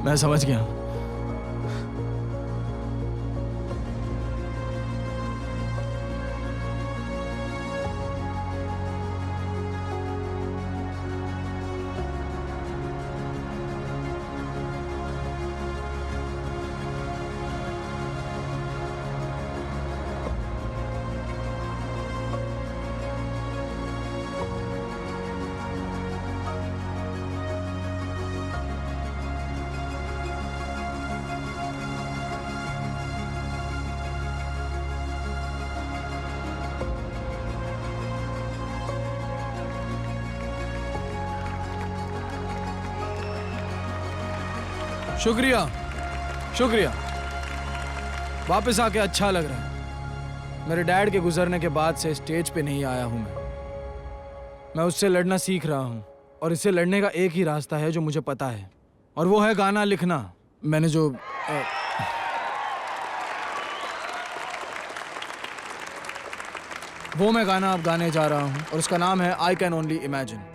मैं समझ गया। शुक्रिया, शुक्रिया। वापस आके अच्छा लग रहा है। मेरे डैड के गुजरने के बाद से स्टेज पे नहीं आया हूं मैं उससे लड़ना सीख रहा हूं और इससे लड़ने का एक ही रास्ता है जो मुझे पता है, और वो है गाना लिखना। मैंने जो वो मैं गाना अब गाने जा रहा हूं और उसका नाम है आई कैन ओनली इमेजिन।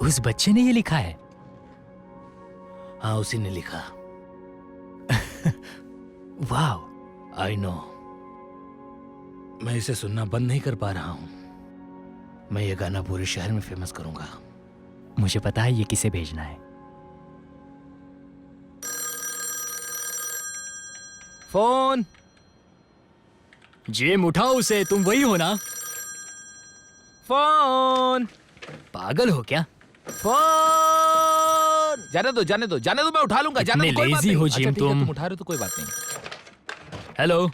उस बच्चे ने ये लिखा है? हाँ, उसी ने लिखा। वाह, आई नो। मैं इसे सुनना बंद नहीं कर पा रहा हूं। मैं ये गाना पूरे शहर में फेमस करूंगा। मुझे पता है ये किसे भेजना है। फोन। जेम, उठाओ उसे, तुम वही हो ना? फोन। पागल हो क्या? फोन जाने दो, जाने दो, जाने दो, मैं उठा लूंगा। जाने इतने दो, कोई बात lazy नहीं। हो अच्छा, जिम ठीक है, तुम। तुम उठा रहे हो तो कोई बात नहीं। हेलो,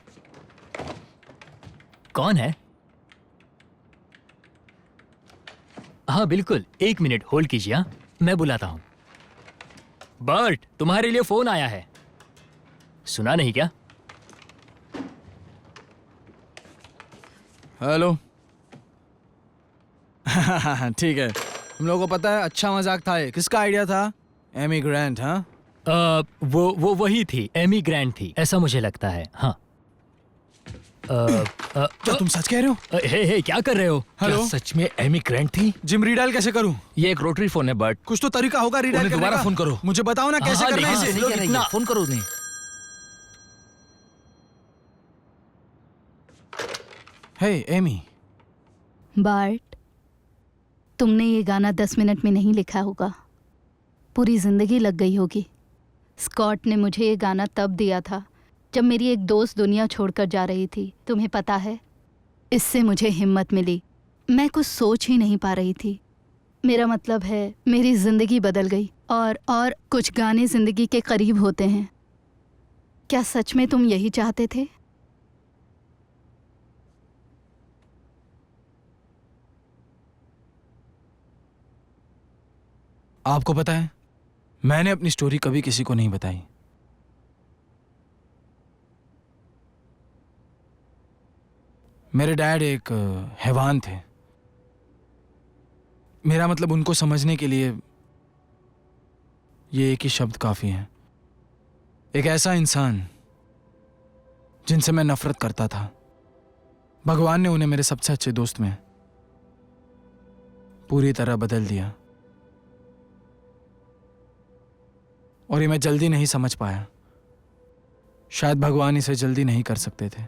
कौन है? हाँ बिल्कुल, 1 मिनट होल्ड कीजिए। हाँ, मैं बुलाता हूँ। बर्ट, तुम्हारे लिए फोन आया है। सुना नहीं क्या? हेलो। ठीक है, तुम लोगों को पता है अच्छा मजाक था ये। किसका आइडिया था? एमी ग्रांट, हाँ? वो वही थी, एमी ग्रैंड थी, ऐसा मुझे लगता है। हाँ। क्या तुम सच कह रहे हो? हे क्या कर रहे हो? हेलो, क्या सच में एमी ग्रैंट थी? जिम रीडायल कैसे करूं? ये एक रोटरी फोन है बट कुछ तो तरीका होगा रीडायल उन्हें करने दोबारा का। फोन करो। मुझे बताओ ना कैसे हाँ, करना है हाँ, इसे। सही कह रहे हैं। फोन करो उन्हें। हे एमी, बार्ट, तुमने ये गाना 10 मिनट में नहीं लिखा होगा, पूरी जिंदगी लग गई होगी। स्कॉट ने मुझे ये गाना तब दिया था जब मेरी एक दोस्त दुनिया छोड़कर जा रही थी। तुम्हें पता है, इससे मुझे हिम्मत मिली। मैं कुछ सोच ही नहीं पा रही थी। मेरा मतलब है, मेरी ज़िंदगी बदल गई। और कुछ गाने ज़िंदगी के करीब होते हैं। क्या सच में तुम यही चाहते थे? आपको पता है, मैंने अपनी स्टोरी कभी किसी को नहीं बताई। मेरे डैड एक हैवान थे। मेरा मतलब उनको समझने के लिए ये एक ही शब्द काफी है। एक ऐसा इंसान जिनसे मैं नफरत करता था, भगवान ने उन्हें मेरे सबसे अच्छे दोस्त में पूरी तरह बदल दिया। और ये मैं जल्दी नहीं समझ पाया। शायद भगवान इसे जल्दी नहीं कर सकते थे,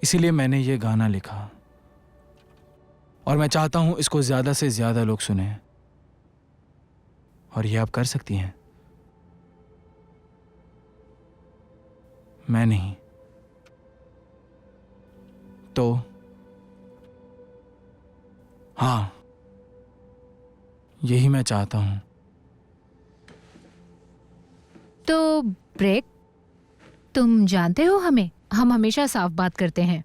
इसीलिए मैंने ये गाना लिखा। और मैं चाहता हूं इसको ज्यादा से ज्यादा लोग सुने। और ये आप कर सकती हैं। मैं नहीं तो हाँ, यही मैं चाहता हूं। तो ब्रेक, तुम जानते हो हम हमेशा साफ बात करते हैं।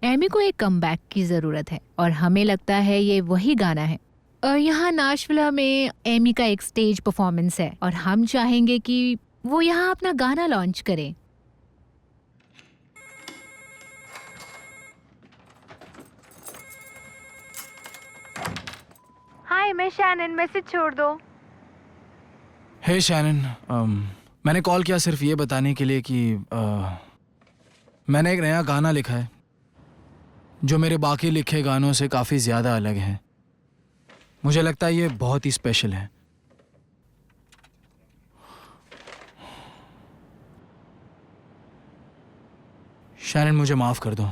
एमी को एक कमबैक की जरूरत है और हमें लगता है ये वही गाना है। और यहाँ नाशविला में एमी का एक स्टेज परफॉर्मेंस है और हम चाहेंगे कि वो यहाँ अपना गाना लॉन्च करे। हाय, मैं शैनन, मैसेज छोड़ दो। हे शैनन, मैंने कॉल किया सिर्फ ये बताने के लिए कि मैंने एक नया गाना लिखा है जो मेरे बाकी लिखे गानों से काफ़ी ज़्यादा अलग है। मुझे लगता है ये बहुत ही स्पेशल है। शैनन, मुझे माफ़ कर दो,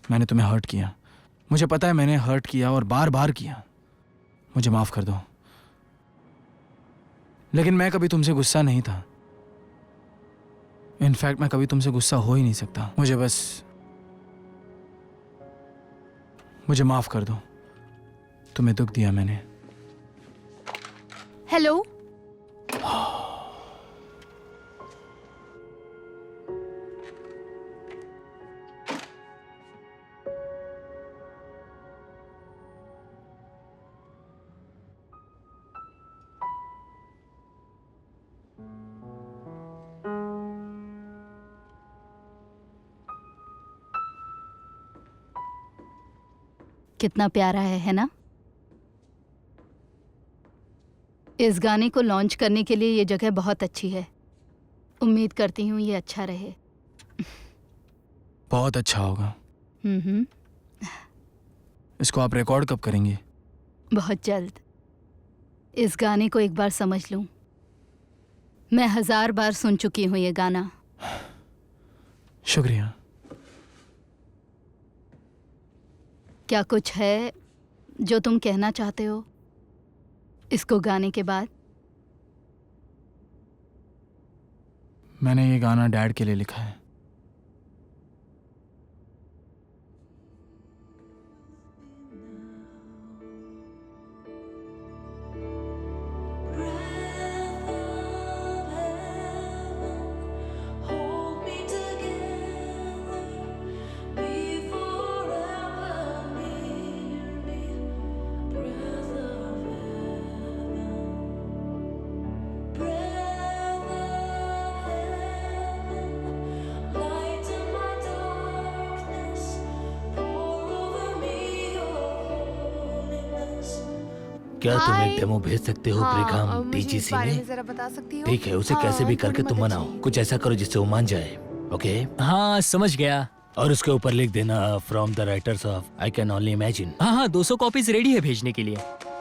मैंने तुम्हें हर्ट किया। मुझे पता है मैंने हर्ट किया और बार बार किया। मुझे माफ़ कर दो। लेकिन मैं कभी तुमसे गुस्सा नहीं था। इनफैक्ट मैं कभी तुमसे गुस्सा हो ही नहीं सकता। मुझे माफ कर दो, तुम्हें दुख दिया मैंने। हेलो, कितना प्यारा है ना? इस गाने को लॉन्च करने के लिए ये जगह बहुत अच्छी है। उम्मीद करती हूँ ये अच्छा रहे। बहुत अच्छा होगा। हम्म, इसको आप रिकॉर्ड कब करेंगे? बहुत जल्द। इस गाने को एक बार समझ लूं। मैं 1000 बार सुन चुकी हूँ ये गाना। शुक्रिया। क्या कुछ है जो तुम कहना चाहते हो इसको गाने के बाद? मैंने ये गाना डैड के लिए लिखा है। क्या तुम हाय। एक डेमो भेज सकते हो ब्रिघम मुझे इस डीजीसी बारे में? में जरा बता सकती हो? ठीक है, उसे कैसे भी करके थोड़ी तुम मदद मनाओ। चाहिए। कुछ ऐसा करो जिससे वो मान जाए। ओके? हाँ समझ गया। और उसके ऊपर लिख देना from the writers of I can only imagine. हाँ 200 कॉपीज रेडी है भेजने के लिए।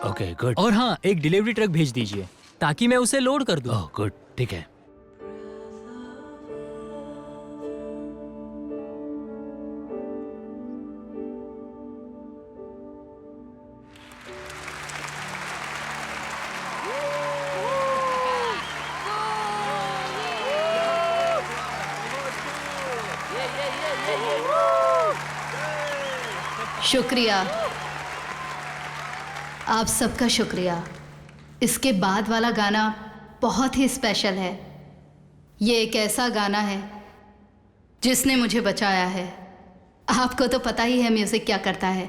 Okay good. और हाँ एक डिलीवरी ट्रक भेज दीजिए ताकि मैं उसे लोड कर दूं। ओह गुड, ठीक है। शुक्रिया, आप सबका शुक्रिया। इसके बाद वाला गाना बहुत ही स्पेशल है। ये एक ऐसा गाना है जिसने मुझे बचाया है। आपको तो पता ही है म्यूज़िक क्या करता है।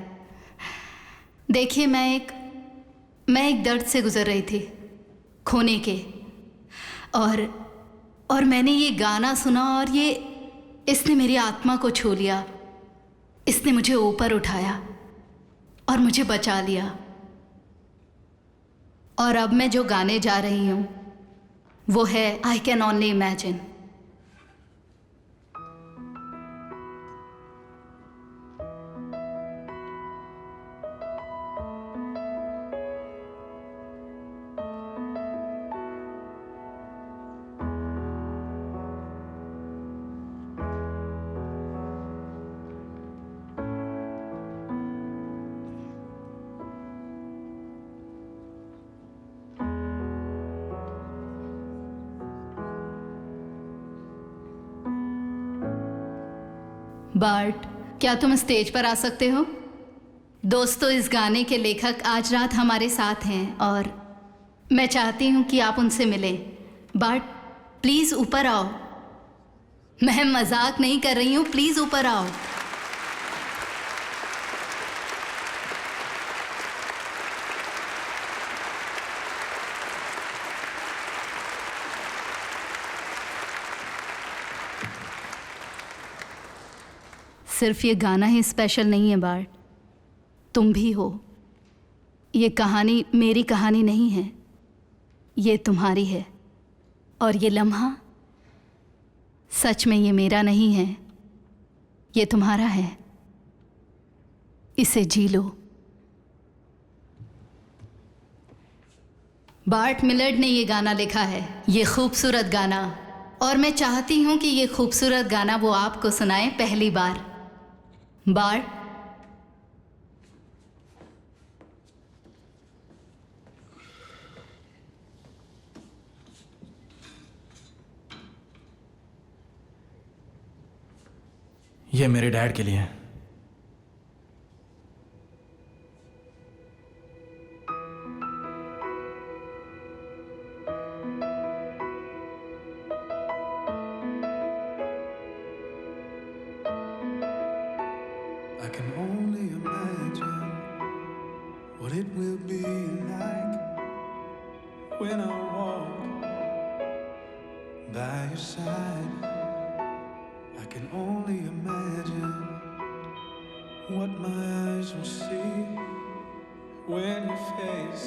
देखिए, मैं एक दर्द से गुजर रही थी, खोने के, और मैंने ये गाना सुना और इसने मेरी आत्मा को छू लिया। इसने मुझे ऊपर उठाया और मुझे बचा लिया। और अब मैं जो गाने जा रही हूँ वो है I can only imagine. BART, क्या तुम स्टेज पर आ सकते हो? दोस्तों, इस गाने के लेखक आज रात हमारे साथ हैं और मैं चाहती हूं कि आप उनसे मिलें। बार्ट, प्लीज़ ऊपर आओ। मैं मजाक नहीं कर रही हूं, प्लीज़ ऊपर आओ। सिर्फ ये गाना ही स्पेशल नहीं है बार्ट, तुम भी हो। ये कहानी मेरी कहानी नहीं है, ये तुम्हारी है। और ये लम्हा सच में ये मेरा नहीं है, ये तुम्हारा है। इसे जी लो। बार्ट मिलर्ड ने ये गाना लिखा है, ये खूबसूरत गाना, और मैं चाहती हूँ कि ये खूबसूरत गाना वो आपको सुनाए पहली बार। बार्ट, ये मेरे डैड के लिए है। I can only imagine what it will be like when I walk by your side. I can only imagine what my eyes will see when your face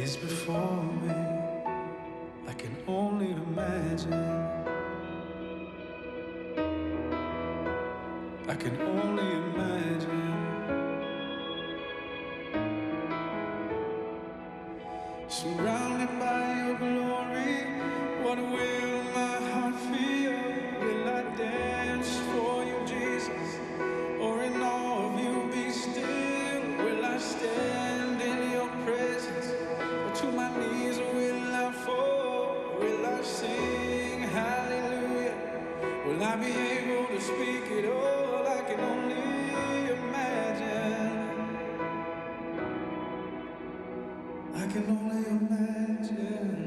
is before me. I can only imagine. I can only imagine. Surrounded by your glory, what will my heart feel? Will I dance for you, Jesus? Or in awe of you be still? Will I stand in your presence? Or to my knees will I fall? Will I sing hallelujah? Will I be able to speak it all? I can only imagine. I can only imagine.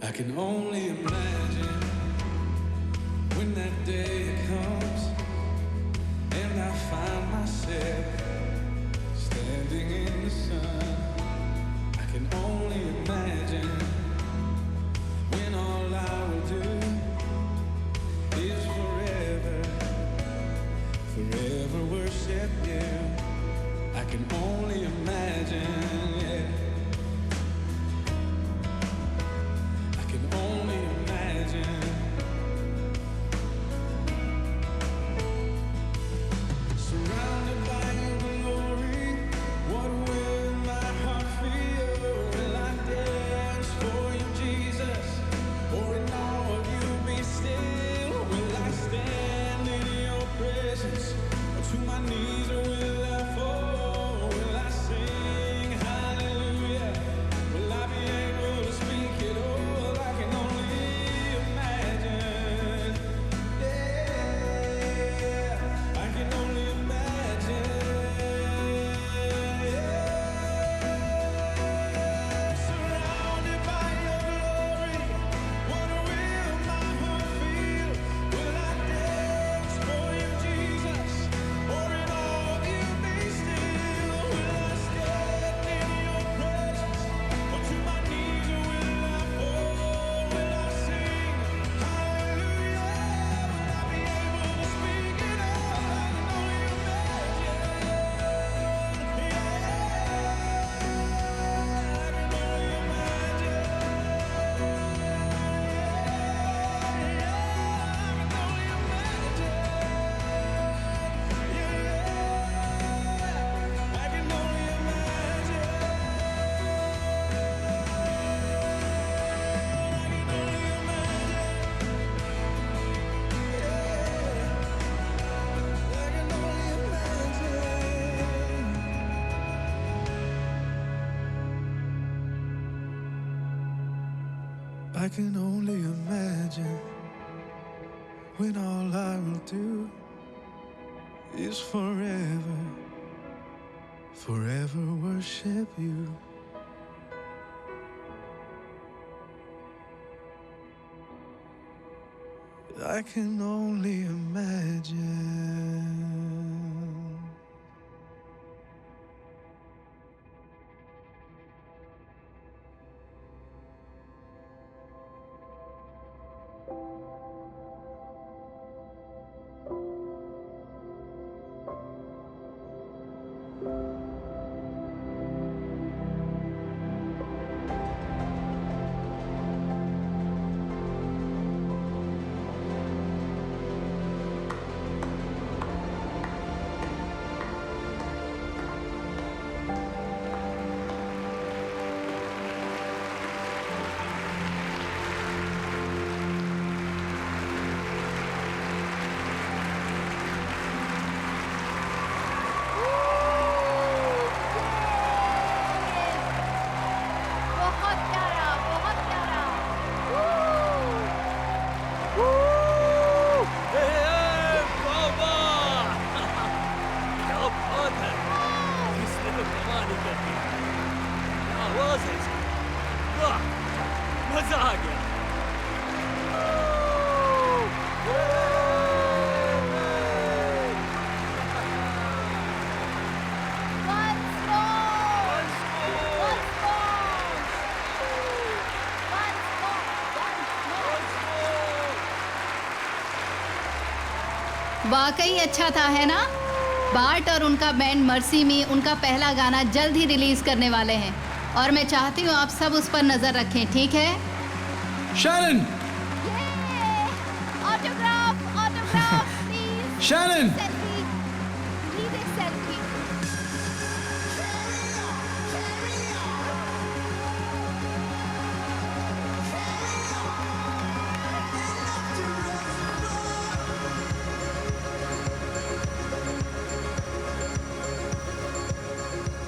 I can only imagine when that day comes and I find myself standing in the sun. I can only imagine when all I will do is forever worship you. I can only imagine when all I will do is forever, forever worship you. I can only imagine. बहुत प्यारा, बहुत प्यारा। मजा आ गया। Once more, once more, once more. वाकई अच्छा था, है ना? बार्ट और उनका बैंड मर्सी में उनका पहला गाना जल्द ही रिलीज करने वाले हैं और मैं चाहती हूँ आप सब उस पर नजर रखें, ठीक है? Shannon, Autograph, autograph, please. Shannon, Selfie. Please a selfie.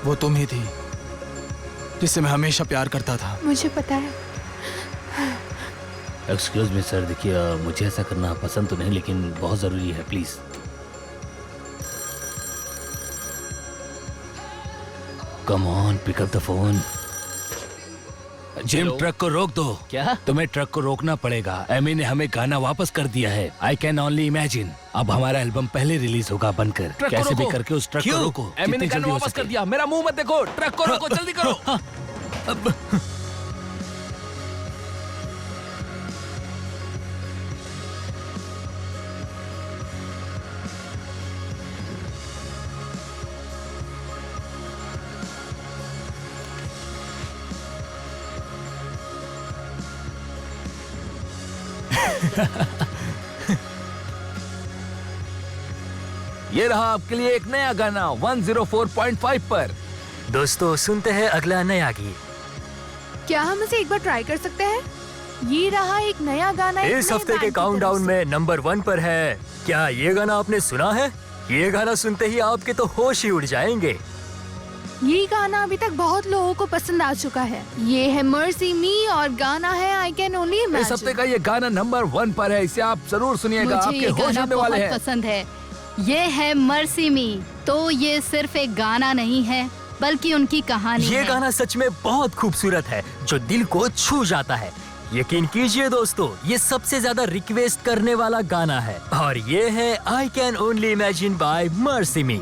वो तुम ही थी जिससे मैं हमेशा प्यार करता था। मुझे पता है। एक्सक्यूज मी सर, देखिए मुझे ऐसा करना पसंद तो नहीं लेकिन बहुत जरूरी है, please. Come on, pick up the phone. Jim, truck को रोक दो। क्या? तुम्हें ट्रक को रोकना पड़ेगा। एमी ने हमें गाना वापस कर दिया है। I can only imagine. अब हमारा एल्बम पहले रिलीज होगा बनकर। कैसे भी करके उस ट्रक को रोको। एमी ने जितनी गाना जल्दी हो वापस कर सके। दिया। मेरा मुंह मत देखो, ट्रक को रोको, जल्दी करो। ये रहा आपके लिए एक नया गाना 104.5 पर। दोस्तों सुनते हैं अगला नया गीत। क्या हम इसे एक बार ट्राई कर सकते हैं? ये रहा एक नया गाना एक इस नए हफ्ते बैंड के की काउंटडाउन तरफ से। में नंबर 1 पर है। क्या ये गाना आपने सुना है? ये गाना सुनते ही आपके तो होश ही उड़ जाएंगे। ये गाना अभी तक बहुत लोगों को पसंद आ चुका है। ये है मर्सी मी और गाना है आई कैन ओनली इस हफ्ते इमेजिन। का ये गाना नंबर 1 पर है। इसे आप जरूर सुनिएगा, मुझे आपके ये होश गाना उड़ने वाले बहुत हैं। पसंद है। ये है मर्सी मी। तो ये सिर्फ एक गाना नहीं है बल्कि उनकी कहानी ये है। गाना सच में बहुत खूबसूरत है, जो दिल को छू जाता है। यकीन कीजिए दोस्तों, ये सबसे ज्यादा रिक्वेस्ट करने वाला गाना है और ये है I can only imagine by MercyMe.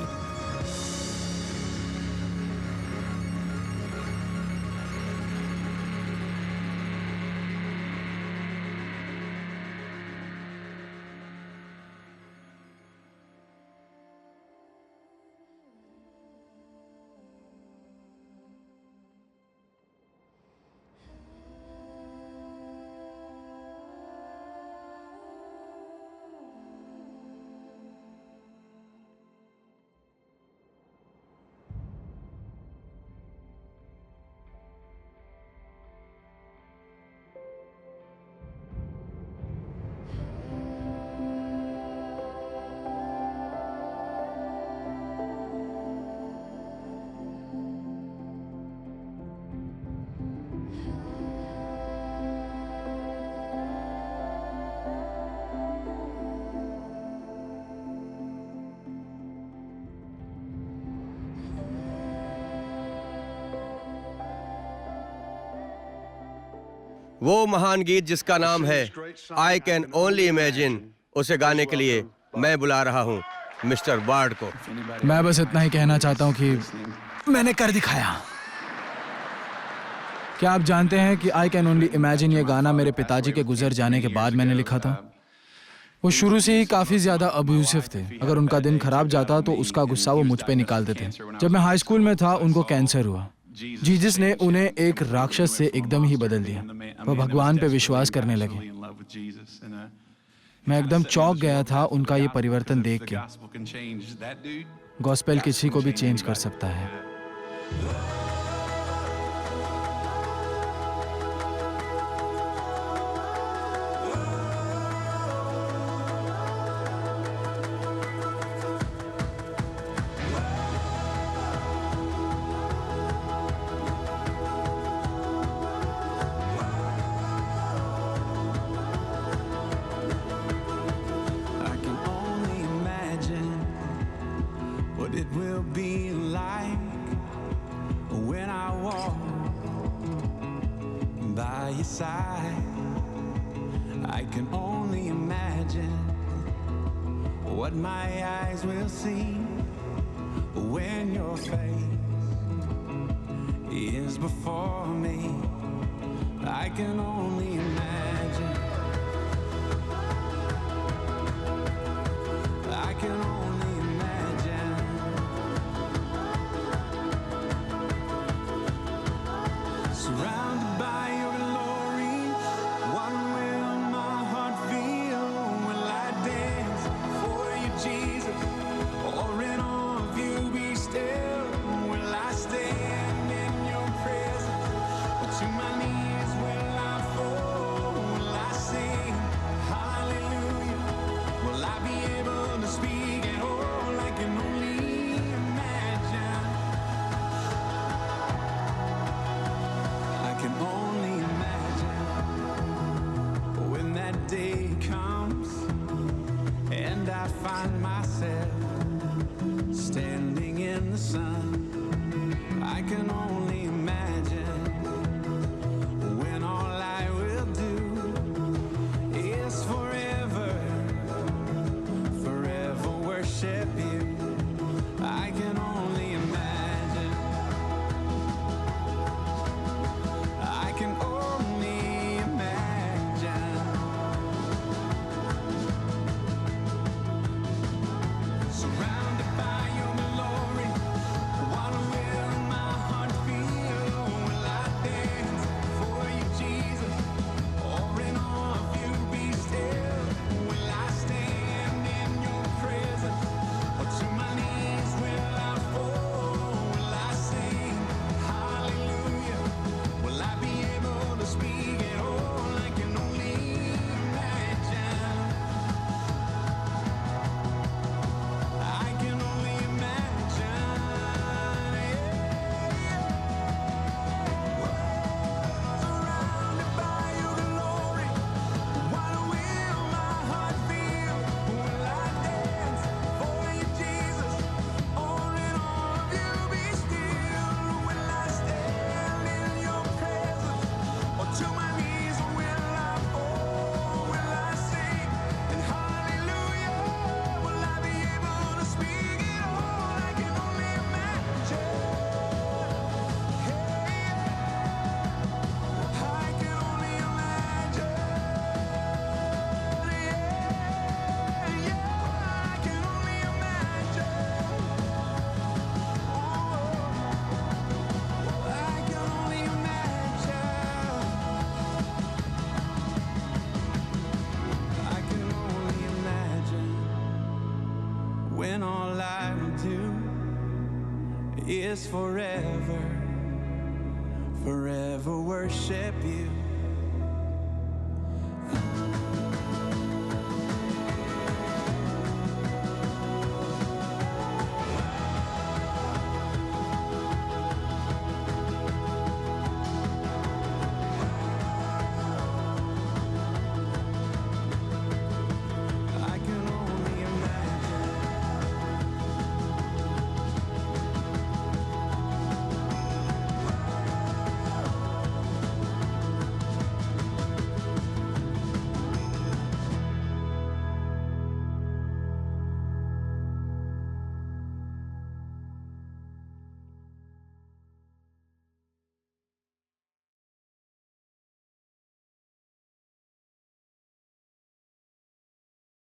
वो महान गीत जिसका नाम है आई कैन ओनली इमेजिन, उसे गाने के लिए मैं बुला रहा हूँ मिस्टर बार्ड को। मैं बस इतना ही कहना चाहता हूँ कि मैंने कर दिखाया। क्या आप जानते हैं कि आई कैन ओनली इमेजिन ये गाना मेरे पिताजी के गुजर जाने के बाद मैंने लिखा था। वो शुरू से ही काफी ज्यादा अब्यूसिव थे। अगर उनका दिन खराब जाता तो उसका गुस्सा वो मुझ पे निकालते थे। जब मैं हाई स्कूल में था उनको कैंसर हुआ। जीसस ने उन्हें एक राक्षस से एकदम ही बदल दिया। वो भगवान पे विश्वास करने लगे। मैं एकदम चौंक गया था उनका ये परिवर्तन देख के। गॉस्पेल किसी को भी चेंज कर सकता है। It will be like when I walk by your side. I can only imagine what my eyes will see when your face is before me. I can only imagine. I can only surrounded by your glory, what will my heart feel? Will I dance for you, Jesus, or in awe of you be still? Will I stand in your presence, or to my knees will I fall? Will I sing hallelujah? Will I be able to speak at all? I can only imagine. I can only imagine when that day comes and I find myself standing in the sun. I can only imagine when all I will do is forever, forever worship you. I can only imagine. I can only imagine. Surrounded by your glory, what will my heart feel? Will I dance for you, Jesus, or in awe of you be still? Will I stand in your presence, or to my knees will I fall? Will I sing hallelujah? Will I be able to speak at all? I can only imagine. I can only imagine. Surrounded by your glory, what will my heart feel? Will I dance for you, Jesus, or in awe of you be still? Will I stand in your presence, or to my knees will I fall? Will I sing and hallelujah? Will I be able to speak it all? I can only imagine. I can only imagine. I can only imagine. I can only imagine. I can only imagine when all I do is forever, forever worship you.